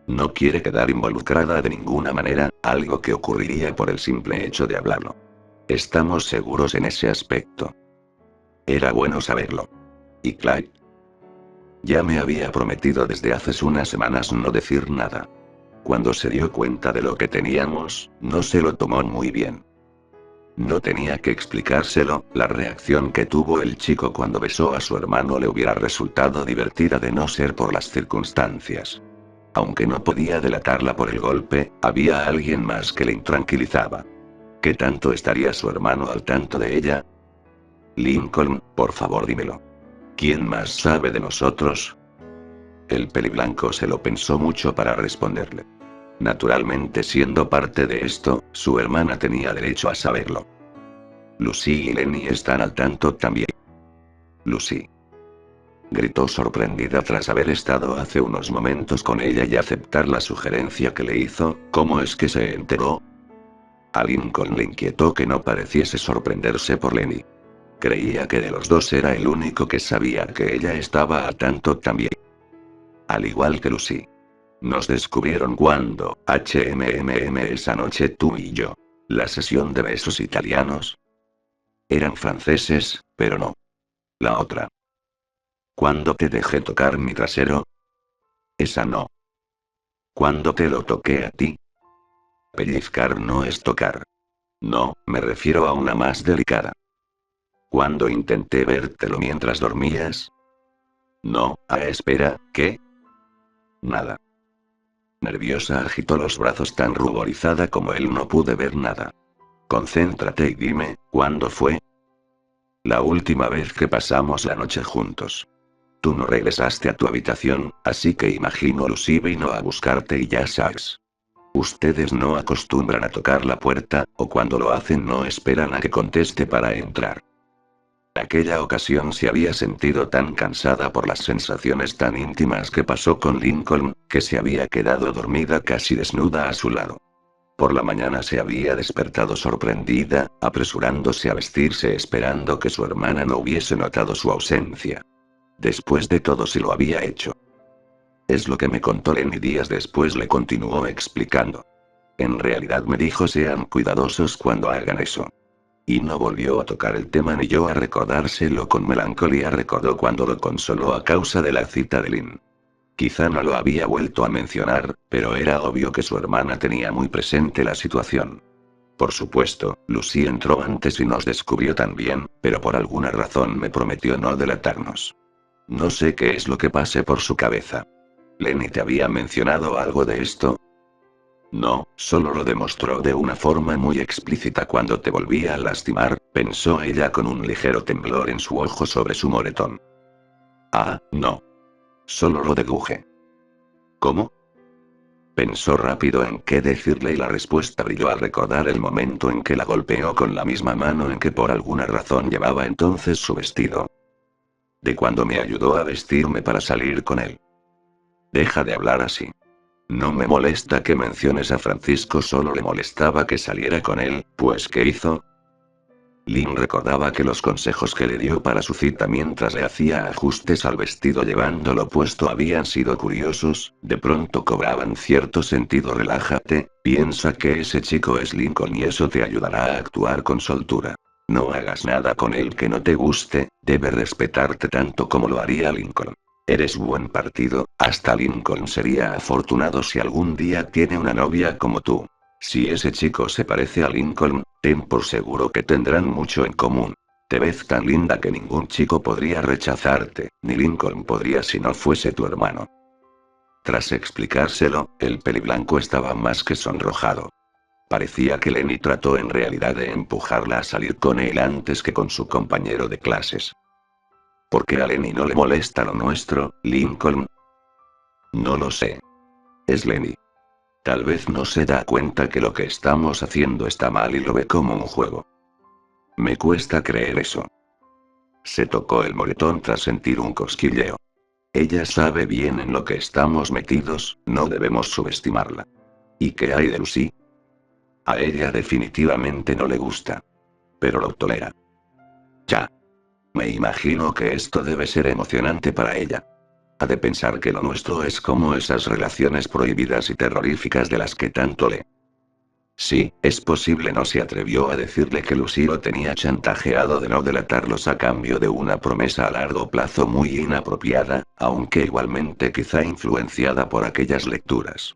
No quiere quedar involucrada de ninguna manera, algo que ocurriría por el simple hecho de hablarlo. Estamos seguros en ese aspecto. Era bueno saberlo. ¿Y Clyde? Ya me había prometido desde hace unas semanas no decir nada. Cuando se dio cuenta de lo que teníamos, no se lo tomó muy bien. No tenía que explicárselo, la reacción que tuvo el chico cuando besó a su hermano le hubiera resultado divertida de no ser por las circunstancias. Aunque no podía delatarla por el golpe, había alguien más que le intranquilizaba. ¿Qué tanto estaría su hermano al tanto de ella? Lincoln, por favor dímelo. ¿Quién más sabe de nosotros? El peliblanco se lo pensó mucho para responderle. Naturalmente, siendo parte de esto, su hermana tenía derecho a saberlo. Lucy y Lenny están al tanto también. Lucy. Gritó sorprendida tras haber estado hace unos momentos con ella y aceptar la sugerencia que le hizo. ¿Cómo es que se enteró? A Lincoln le inquietó que no pareciese sorprenderse por Lenny. Creía que de los dos era el único que sabía que ella estaba al tanto también. Al igual que Lucy. Nos descubrieron cuando, esa noche tú y yo. La sesión de besos italianos. Eran franceses, pero no. La otra. ¿Cuándo te dejé tocar mi trasero? Esa no. ¿Cuándo te lo toqué a ti? Pellizcar no es tocar. No, me refiero a una más delicada. ¿Cuándo intenté vértelo mientras dormías? No, espera, ¿qué? Nada. Nerviosa agitó los brazos tan ruborizada como él. No pude ver nada. Concéntrate y dime, ¿cuándo fue? La última vez que pasamos la noche juntos. Tú no regresaste a tu habitación, así que imagino Lucy vino a buscarte y ya sabes. Ustedes no acostumbran a tocar la puerta, o cuando lo hacen no esperan a que conteste para entrar. Aquella ocasión se había sentido tan cansada por las sensaciones tan íntimas que pasó con Lincoln, que se había quedado dormida casi desnuda a su lado. Por la mañana se había despertado sorprendida, apresurándose a vestirse esperando que su hermana no hubiese notado su ausencia. Después de todo sí lo había hecho. Es lo que me contó Lenny días después, le continuó explicando. En realidad me dijo sean cuidadosos cuando hagan eso. Y no volvió a tocar el tema ni yo a recordárselo. Con melancolía recordó cuando lo consoló a causa de la cita de Lynn. Quizá no lo había vuelto a mencionar, pero era obvio que su hermana tenía muy presente la situación. Por supuesto, Lucy entró antes y nos descubrió también, pero por alguna razón me prometió no delatarnos. No sé qué es lo que pase por su cabeza. ¿Lenny te había mencionado algo de esto? No, solo lo demostró de una forma muy explícita cuando te volvía a lastimar, pensó ella con un ligero temblor en su ojo sobre su moretón. Ah, no. Solo lo deduje. ¿Cómo? Pensó rápido en qué decirle y la respuesta brilló al recordar el momento en que la golpeó con la misma mano en que por alguna razón llevaba entonces su vestido. De cuando me ayudó a vestirme para salir con él. Deja de hablar así. No me molesta que menciones a Francisco, solo le molestaba que saliera con él, pues ¿qué hizo? Lynn recordaba que los consejos que le dio para su cita mientras le hacía ajustes al vestido llevándolo puesto habían sido curiosos, de pronto cobraban cierto sentido. Relájate, piensa que ese chico es Lincoln y eso te ayudará a actuar con soltura. No hagas nada con él que no te guste, debe respetarte tanto como lo haría Lincoln. Eres buen partido, hasta Lincoln sería afortunado si algún día tiene una novia como tú. Si ese chico se parece a Lincoln, ten por seguro que tendrán mucho en común. Te ves tan linda que ningún chico podría rechazarte, ni Lincoln podría si no fuese tu hermano. Tras explicárselo, el peliblanco estaba más que sonrojado. Parecía que Lenny trató en realidad de empujarla a salir con él antes que con su compañero de clases. ¿Por qué a Lenny no le molesta lo nuestro, Lincoln? No lo sé. Es Lenny. Tal vez no se da cuenta que lo que estamos haciendo está mal y lo ve como un juego. Me cuesta creer eso. Se tocó el moretón tras sentir un cosquilleo. Ella sabe bien en lo que estamos metidos, no debemos subestimarla. ¿Y qué hay de Lucy? A ella definitivamente no le gusta. Pero lo tolera. Ya. Me imagino que esto debe ser emocionante para ella. Ha de pensar que lo nuestro es como esas relaciones prohibidas y terroríficas de las que tanto lee. Sí, es posible. No se atrevió a decirle que Lucy lo tenía chantajeado de no delatarlos a cambio de una promesa a largo plazo muy inapropiada, aunque igualmente quizá influenciada por aquellas lecturas.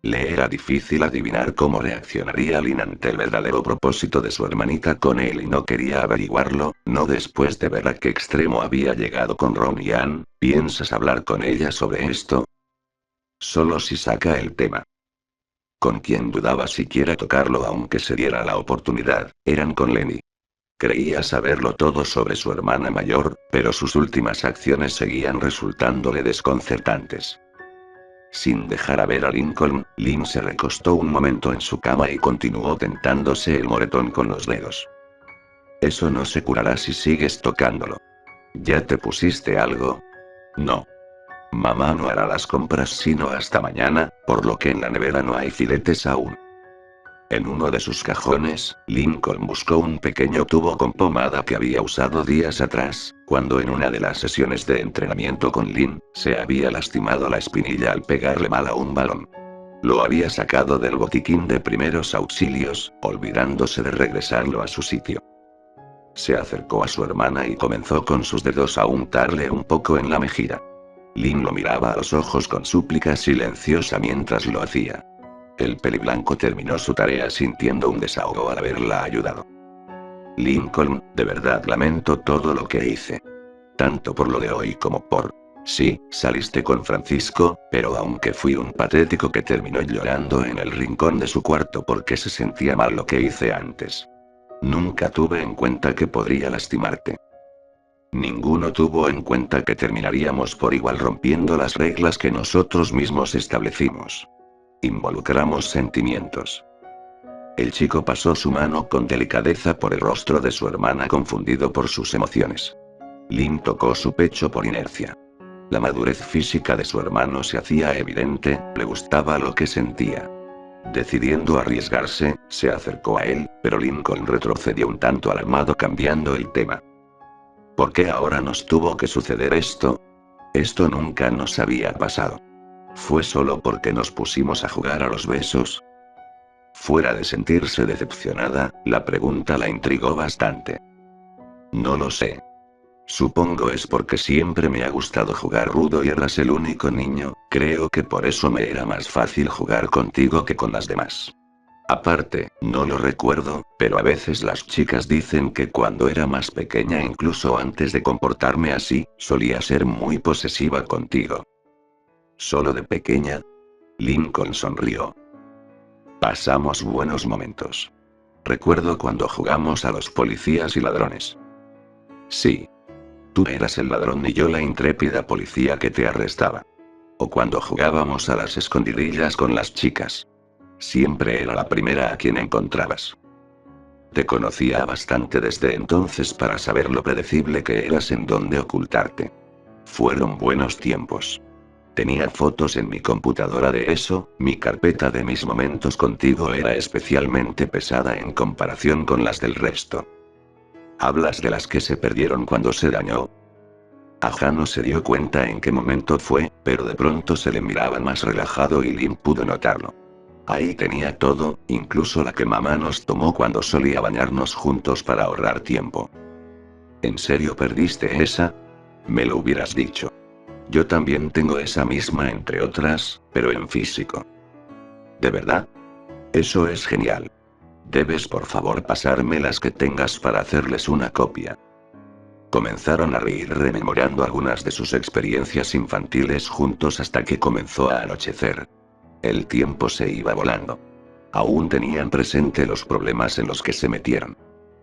Le era difícil adivinar cómo reaccionaría Lynn ante el verdadero propósito de su hermanita con él y no quería averiguarlo, no después de ver a qué extremo había llegado con Ron y Ann. ¿Piensas hablar con ella sobre esto? Solo si saca el tema. Con quien dudaba siquiera tocarlo aunque se diera la oportunidad, eran con Lenny. Creía saberlo todo sobre su hermana mayor, pero sus últimas acciones seguían resultándole desconcertantes. Sin dejar a ver a Lincoln, Lynn se recostó un momento en su cama y continuó tentándose el moretón con los dedos. Eso no se curará si sigues tocándolo. ¿Ya te pusiste algo? No. Mamá no hará las compras sino hasta mañana, por lo que en la nevera no hay filetes aún. En uno de sus cajones, Lincoln buscó un pequeño tubo con pomada que había usado días atrás, cuando en una de las sesiones de entrenamiento con Lynn, se había lastimado la espinilla al pegarle mal a un balón. Lo había sacado del botiquín de primeros auxilios, olvidándose de regresarlo a su sitio. Se acercó a su hermana y comenzó con sus dedos a untarle un poco en la mejilla. Lynn lo miraba a los ojos con súplica silenciosa mientras lo hacía. El peliblanco terminó su tarea sintiendo un desahogo al haberla ayudado. Lincoln, de verdad lamento todo lo que hice. Tanto por lo de hoy como por... Sí, saliste con Francisco, pero aunque fui un patético que terminó llorando en el rincón de su cuarto porque se sentía mal lo que hice antes. Nunca tuve en cuenta que podría lastimarte. Ninguno tuvo en cuenta que terminaríamos por igual rompiendo las reglas que nosotros mismos establecimos. Involucramos sentimientos. El chico pasó su mano con delicadeza por el rostro de su hermana confundido por sus emociones. Lynn tocó su pecho por inercia. La madurez física de su hermano se hacía evidente, le gustaba lo que sentía. Decidiendo arriesgarse, se acercó a él, pero Lincoln retrocedió un tanto alarmado cambiando el tema. ¿Por qué ahora nos tuvo que suceder esto? Esto nunca nos había pasado. ¿Fue solo porque nos pusimos a jugar a los besos? Fuera de sentirse decepcionada, la pregunta la intrigó bastante. No lo sé. Supongo es porque siempre me ha gustado jugar rudo y eras el único niño, creo que por eso me era más fácil jugar contigo que con las demás. Aparte, no lo recuerdo, pero a veces las chicas dicen que cuando era más pequeña, incluso antes de comportarme así, solía ser muy posesiva contigo. ¿Solo de pequeña? Lincoln sonrió. Pasamos buenos momentos. Recuerdo cuando jugamos a los policías y ladrones. Sí. Tú eras el ladrón y yo la intrépida policía que te arrestaba. O cuando jugábamos a las escondidillas con las chicas. Siempre era la primera a quien encontrabas. Te conocía bastante desde entonces para saber lo predecible que eras en dónde ocultarte. Fueron buenos tiempos. Tenía fotos en mi computadora de eso, mi carpeta de mis momentos contigo era especialmente pesada en comparación con las del resto. ¿Hablas de las que se perdieron cuando se dañó? Aja no se dio cuenta en qué momento fue, pero de pronto se le miraba más relajado y Lynn pudo notarlo. Ahí tenía todo, incluso la que mamá nos tomó cuando solía bañarnos juntos para ahorrar tiempo. ¿En serio perdiste esa? Me lo hubieras dicho. Yo también tengo esa misma entre otras, pero en físico. ¿De verdad? Eso es genial. Debes por favor pasarme las que tengas para hacerles una copia. Comenzaron a reír rememorando algunas de sus experiencias infantiles juntos hasta que comenzó a anochecer. El tiempo se iba volando. Aún tenían presente los problemas en los que se metieron.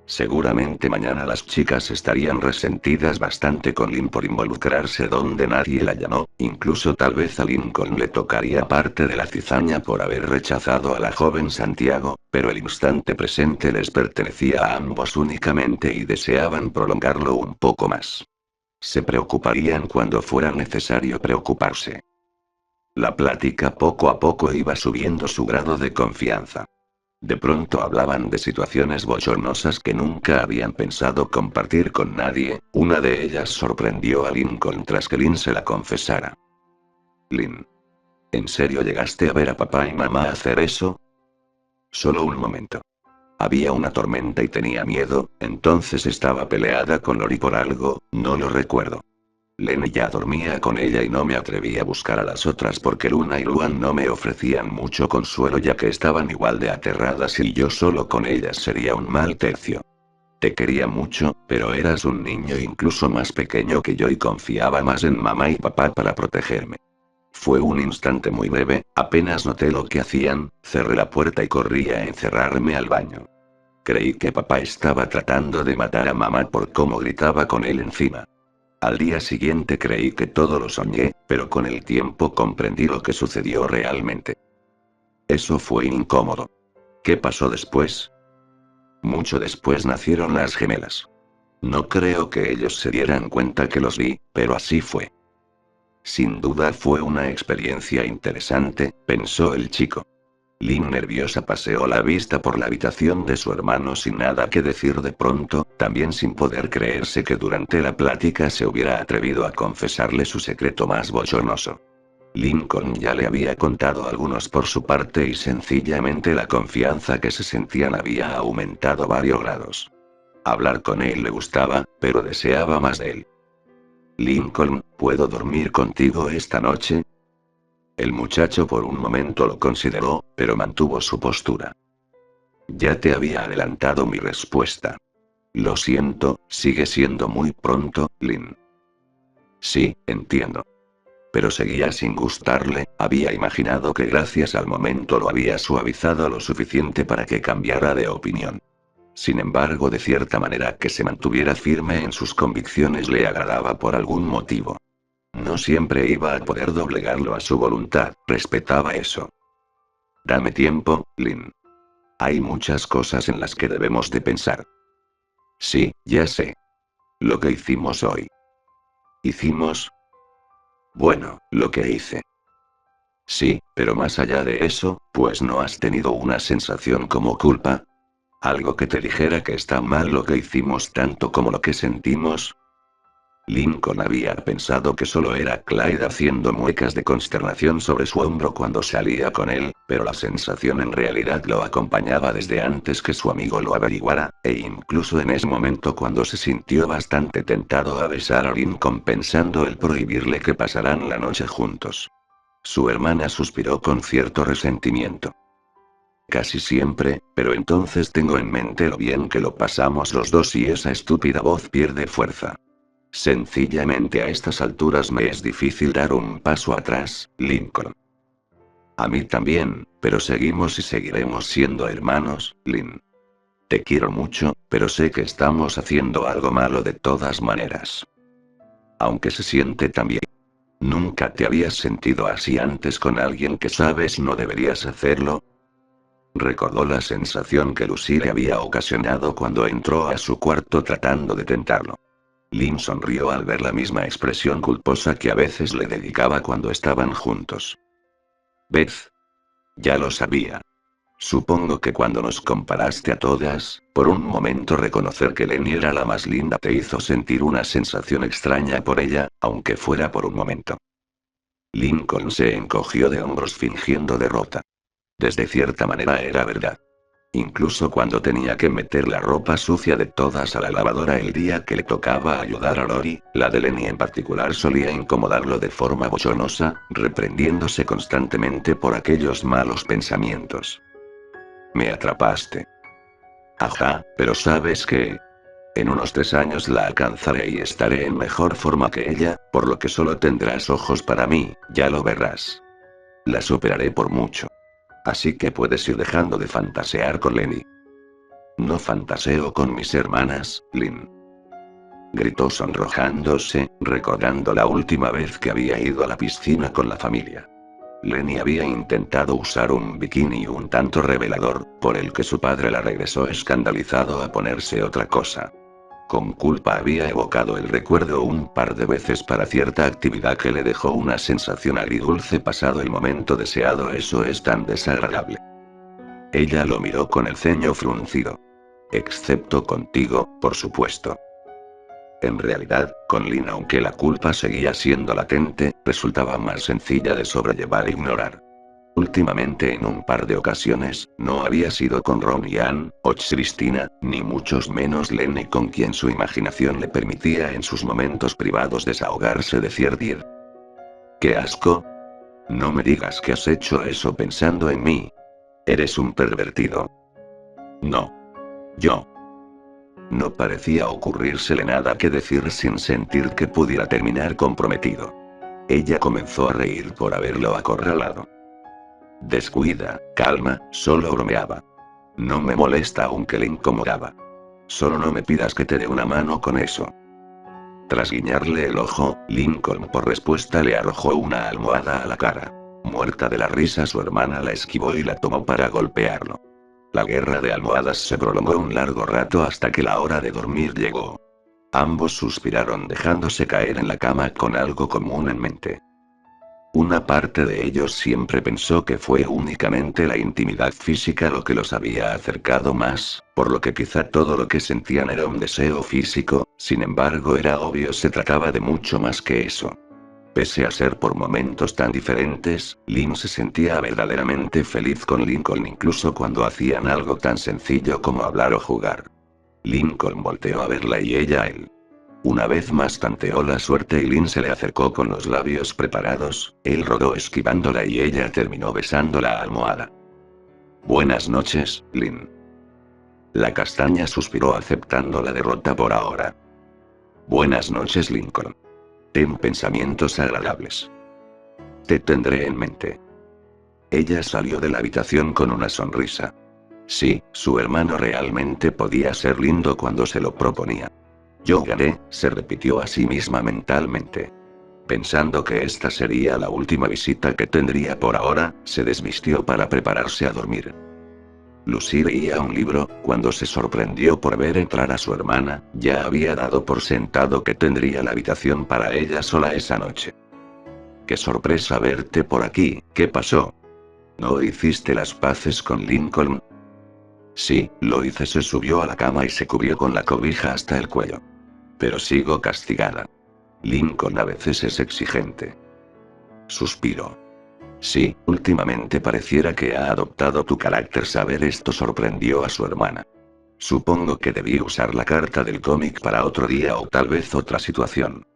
Seguramente mañana las chicas estarían resentidas bastante con Lynn por involucrarse donde nadie la llamó, incluso tal vez a Lincoln le tocaría parte de la cizaña por haber rechazado a la joven Santiago, pero el instante presente les pertenecía a ambos únicamente y deseaban prolongarlo un poco más. Se preocuparían cuando fuera necesario preocuparse. La plática poco a poco iba subiendo su grado de confianza. De pronto hablaban de situaciones bochornosas que nunca habían pensado compartir con nadie, una de ellas sorprendió a Lincoln tras que Lynn se la confesara. Lynn. ¿En serio llegaste a ver a papá y mamá hacer eso? Solo un momento. Había una tormenta y tenía miedo, entonces estaba peleada con Lori por algo, no lo recuerdo. Lenny ya dormía con ella y no me atreví a buscar a las otras porque Luna y Luan no me ofrecían mucho consuelo ya que estaban igual de aterradas y yo solo con ellas sería un mal tercio. Te quería mucho, pero eras un niño incluso más pequeño que yo y confiaba más en mamá y papá para protegerme. Fue un instante muy breve, apenas noté lo que hacían, cerré la puerta y corrí a encerrarme al baño. Creí que papá estaba tratando de matar a mamá por cómo gritaba con él encima. Al día siguiente creí que todo lo soñé, pero con el tiempo comprendí lo que sucedió realmente. Eso fue incómodo. ¿Qué pasó después? Mucho después nacieron las gemelas. No creo que ellos se dieran cuenta que los vi, pero así fue. Sin duda fue una experiencia interesante, pensó el chico. Lynn nerviosa paseó la vista por la habitación de su hermano sin nada que decir de pronto, también sin poder creerse que durante la plática se hubiera atrevido a confesarle su secreto más bochornoso. Lincoln ya le había contado algunos por su parte y sencillamente la confianza que se sentían había aumentado varios grados. Hablar con él le gustaba, pero deseaba más de él. Lincoln, ¿puedo dormir contigo esta noche? El muchacho por un momento lo consideró, pero mantuvo su postura. Ya te había adelantado mi respuesta. Lo siento, sigue siendo muy pronto, Lynn. Sí, entiendo. Pero seguía sin gustarle, había imaginado que gracias al momento lo había suavizado lo suficiente para que cambiara de opinión. Sin embargo, de cierta manera que se mantuviera firme en sus convicciones le agradaba por algún motivo. No siempre iba a poder doblegarlo a su voluntad, respetaba eso. Dame tiempo, Lynn. Hay muchas cosas en las que debemos de pensar. Sí, ya sé. Lo que hicimos hoy. ¿Hicimos? Bueno, lo que hice. Sí, pero más allá de eso, pues no has tenido una sensación como culpa. Algo que te dijera que está mal lo que hicimos tanto como lo que sentimos. Lincoln había pensado que solo era Clyde haciendo muecas de consternación sobre su hombro cuando salía con él, pero la sensación en realidad lo acompañaba desde antes que su amigo lo averiguara, e incluso en ese momento cuando se sintió bastante tentado a besar a Lincoln pensando el prohibirle que pasaran la noche juntos. Su hermana suspiró con cierto resentimiento. Casi siempre, pero entonces tengo en mente lo bien que lo pasamos los dos y esa estúpida voz pierde fuerza. Sencillamente a estas alturas me es difícil dar un paso atrás, Lincoln. A mí también, pero seguimos y seguiremos siendo hermanos, Lynn. Te quiero mucho, pero sé que estamos haciendo algo malo de todas maneras. Aunque se siente tan bien. ¿Nunca te habías sentido así antes con alguien que sabes no deberías hacerlo? Recordó la sensación que Lucy le había ocasionado cuando entró a su cuarto tratando de tentarlo. Lynn sonrió al ver la misma expresión culposa que a veces le dedicaba cuando estaban juntos. Beth. Ya lo sabía. Supongo que cuando nos comparaste a todas, por un momento reconocer que Lenny era la más linda te hizo sentir una sensación extraña por ella, aunque fuera por un momento. Lincoln se encogió de hombros fingiendo derrota. Desde cierta manera era verdad. Incluso cuando tenía que meter la ropa sucia de todas a la lavadora el día que le tocaba ayudar a Lori, la de Lenny en particular solía incomodarlo de forma bochornosa, reprendiéndose constantemente por aquellos malos pensamientos. Me atrapaste. Ajá, pero ¿sabes qué? En unos 3 años la alcanzaré y estaré en mejor forma que ella, por lo que solo tendrás ojos para mí, ya lo verás. La superaré por mucho. Así que puedes ir dejando de fantasear con Lenny. No fantaseo con mis hermanas, Lynn. Gritó sonrojándose, recordando la última vez que había ido a la piscina con la familia. Lenny había intentado usar un bikini un tanto revelador, por el que su padre la regresó escandalizado a ponerse otra cosa. Con culpa había evocado el recuerdo un par de veces para cierta actividad que le dejó una sensación agridulce pasado el momento deseado. Eso es tan desagradable. Ella lo miró con el ceño fruncido. Excepto contigo, por supuesto. En realidad, con Lynn, aunque la culpa seguía siendo latente, resultaba más sencilla de sobrellevar e ignorar. Últimamente en un par de ocasiones, no había sido con Ron y Ann, o Christina, ni muchos menos Lenny con quien su imaginación le permitía en sus momentos privados desahogarse de ciertir. ¡Qué asco! No me digas que has hecho eso pensando en mí. Eres un pervertido. No. Yo. No parecía ocurrírsele nada que decir sin sentir que pudiera terminar comprometido. Ella comenzó a reír por haberlo acorralado. Descuida, calma, solo bromeaba. No me molesta aunque le incomodaba. Solo no me pidas que te dé una mano con eso. Tras guiñarle el ojo, Lincoln por respuesta le arrojó una almohada a la cara. Muerta de la risa, su hermana la esquivó y la tomó para golpearlo. La guerra de almohadas se prolongó un largo rato hasta que la hora de dormir llegó. Ambos suspiraron dejándose caer en la cama con algo común en mente. Una parte de ellos siempre pensó que fue únicamente la intimidad física lo que los había acercado más, por lo que quizá todo lo que sentían era un deseo físico, sin embargo era obvio se trataba de mucho más que eso. Pese a ser por momentos tan diferentes, Lynn se sentía verdaderamente feliz con Lincoln incluso cuando hacían algo tan sencillo como hablar o jugar. Lincoln volteó a verla y ella a él. Una vez más tanteó la suerte y Lynn se le acercó con los labios preparados, él rodó esquivándola y ella terminó besando la almohada. Buenas noches, Lynn. La castaña suspiró aceptando la derrota por ahora. Buenas noches, Lincoln. Ten pensamientos agradables. Te tendré en mente. Ella salió de la habitación con una sonrisa. Sí, su hermano realmente podía ser lindo cuando se lo proponía. Yo gané, se repitió a sí misma mentalmente. Pensando que esta sería la última visita que tendría por ahora, se desvistió para prepararse a dormir. Lucy leía un libro, cuando se sorprendió por ver entrar a su hermana, ya había dado por sentado que tendría la habitación para ella sola esa noche. ¡Qué sorpresa verte por aquí! ¿Qué pasó? ¿No hiciste las paces con Lincoln? Sí, lo hice. Se subió a la cama y se cubrió con la cobija hasta el cuello. Pero sigo castigada. Lincoln a veces es exigente. Suspiró. Sí, últimamente pareciera que ha adoptado tu carácter. Saber esto sorprendió a su hermana. Supongo que debí usar la carta del cómic para otro día o tal vez otra situación.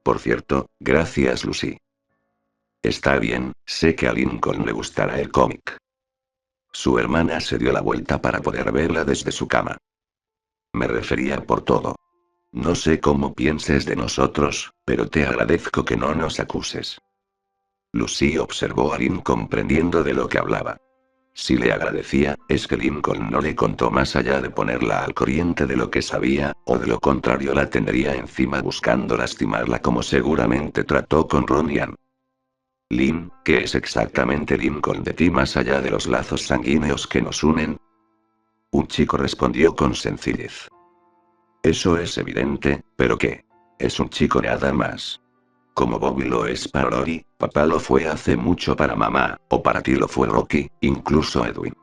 Por cierto, gracias Lucy. Está bien, sé que a Lincoln le gustará el cómic. Su hermana se dio la vuelta para poder verla desde su cama. Me refería por todo. No sé cómo pienses de nosotros, pero te agradezco que no nos acuses. Lucy observó a Lynn comprendiendo de lo que hablaba. Si le agradecía, es que Lincoln no le contó más allá de ponerla al corriente de lo que sabía, o de lo contrario la tendría encima buscando lastimarla como seguramente trató con Ron y Ann. Lynn, ¿qué es exactamente Lincoln de ti más allá de los lazos sanguíneos que nos unen? Un chico respondió con sencillez. Eso es evidente, pero ¿qué? Es un chico nada más. Como Bobby lo es para Lori, papá lo fue hace mucho para mamá, o para ti lo fue Rocky, incluso Edwin.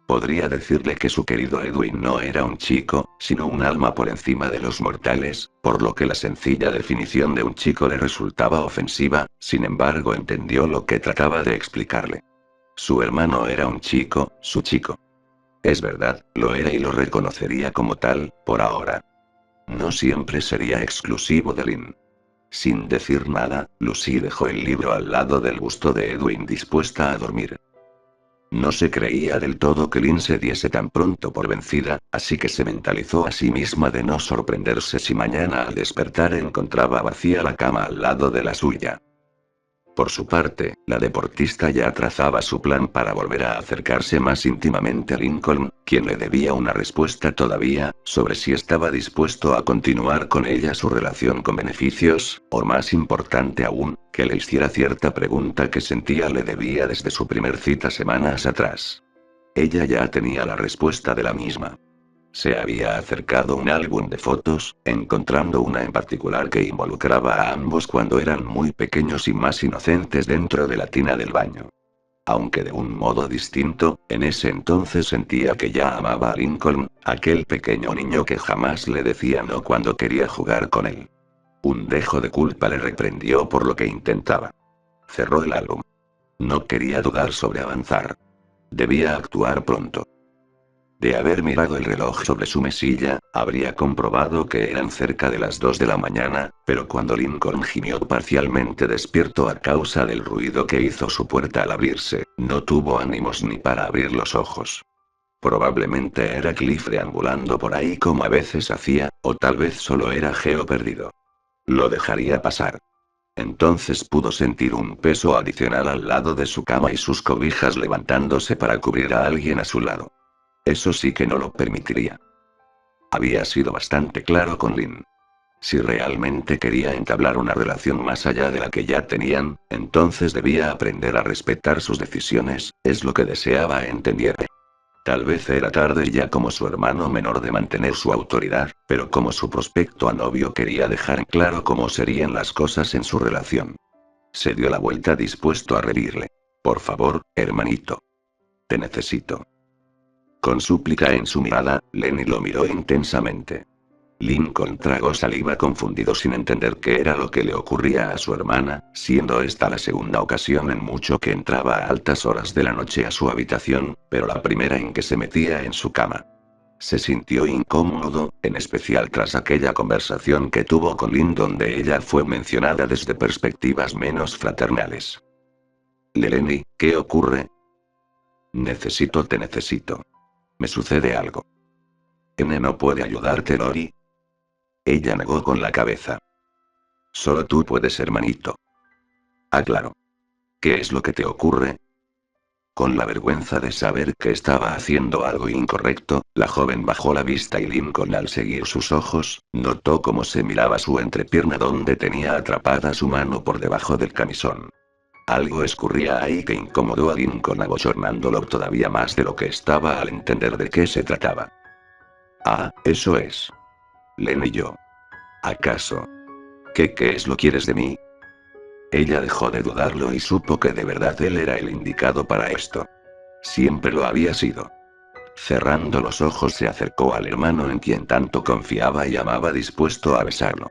Podría decirle que su querido Edwin no era un chico, sino un alma por encima de los mortales, por lo que la sencilla definición de un chico le resultaba ofensiva, sin embargo entendió lo que trataba de explicarle. Su hermano era un chico, su chico. Es verdad, lo era y lo reconocería como tal, por ahora. No siempre sería exclusivo de Lynn. Sin decir nada, Lucy dejó el libro al lado del busto de Edwin dispuesta a dormir. No se creía del todo que Lynn se diese tan pronto por vencida, así que se mentalizó a sí misma de no sorprenderse si mañana al despertar encontraba vacía la cama al lado de la suya. Por su parte, la deportista ya trazaba su plan para volver a acercarse más íntimamente a Lincoln, quien le debía una respuesta todavía, sobre si estaba dispuesto a continuar con ella su relación con beneficios, o más importante aún, que le hiciera cierta pregunta que sentía le debía desde su primer cita semanas atrás. Ella ya tenía la respuesta de la misma. Se había acercado un álbum de fotos, encontrando una en particular que involucraba a ambos cuando eran muy pequeños y más inocentes dentro de la tina del baño. Aunque de un modo distinto, en ese entonces sentía que ya amaba a Lincoln, aquel pequeño niño que jamás le decía no cuando quería jugar con él. Un dejo de culpa le reprendió por lo que intentaba. Cerró el álbum. No quería dudar sobre avanzar. Debía actuar pronto. De haber mirado el reloj sobre su mesilla, habría comprobado que eran cerca de las 2 de la mañana, pero cuando Lincoln gimió parcialmente despierto a causa del ruido que hizo su puerta al abrirse, no tuvo ánimos ni para abrir los ojos. Probablemente era Cliff deambulando por ahí como a veces hacía, o tal vez solo era Geo perdido. Lo dejaría pasar. Entonces pudo sentir un peso adicional al lado de su cama y sus cobijas levantándose para cubrir a alguien a su lado. Eso sí que no lo permitiría. Había sido bastante claro con Lynn. Si realmente quería entablar una relación más allá de la que ya tenían, entonces debía aprender a respetar sus decisiones, es lo que deseaba entendiera. Tal vez era tarde ya como su hermano menor de mantener su autoridad, pero como su prospecto a novio quería dejar claro cómo serían las cosas en su relación. Se dio la vuelta dispuesto a reírle. Por favor, hermanito. Te necesito. Con súplica en su mirada, Lenny lo miró intensamente. Lincoln tragó saliva confundido sin entender qué era lo que le ocurría a su hermana, siendo esta la segunda ocasión en mucho que entraba a altas horas de la noche a su habitación, pero la primera en que se metía en su cama. Se sintió incómodo, en especial tras aquella conversación que tuvo con Lynn donde ella fue mencionada desde perspectivas menos fraternales. Lenny, ¿qué ocurre? Te necesito. Me sucede algo. N no puede ayudarte, Lori. Ella negó con la cabeza. Solo tú puedes, hermanito. Ah, claro. ¿Qué es lo que te ocurre? Con la vergüenza de saber que estaba haciendo algo incorrecto, la joven bajó la vista y Lincoln, al seguir sus ojos, notó cómo se miraba su entrepierna donde tenía atrapada su mano por debajo del camisón. Algo escurría ahí que incomodó a Lincoln, abochornándolo todavía más de lo que estaba al entender de qué se trataba. Ah, eso es. Len y yo. ¿Acaso? ¿Qué es lo que quieres de mí? Ella dejó de dudarlo y supo que de verdad él era el indicado para esto. Siempre lo había sido. Cerrando los ojos se acercó al hermano en quien tanto confiaba y amaba, dispuesto a besarlo.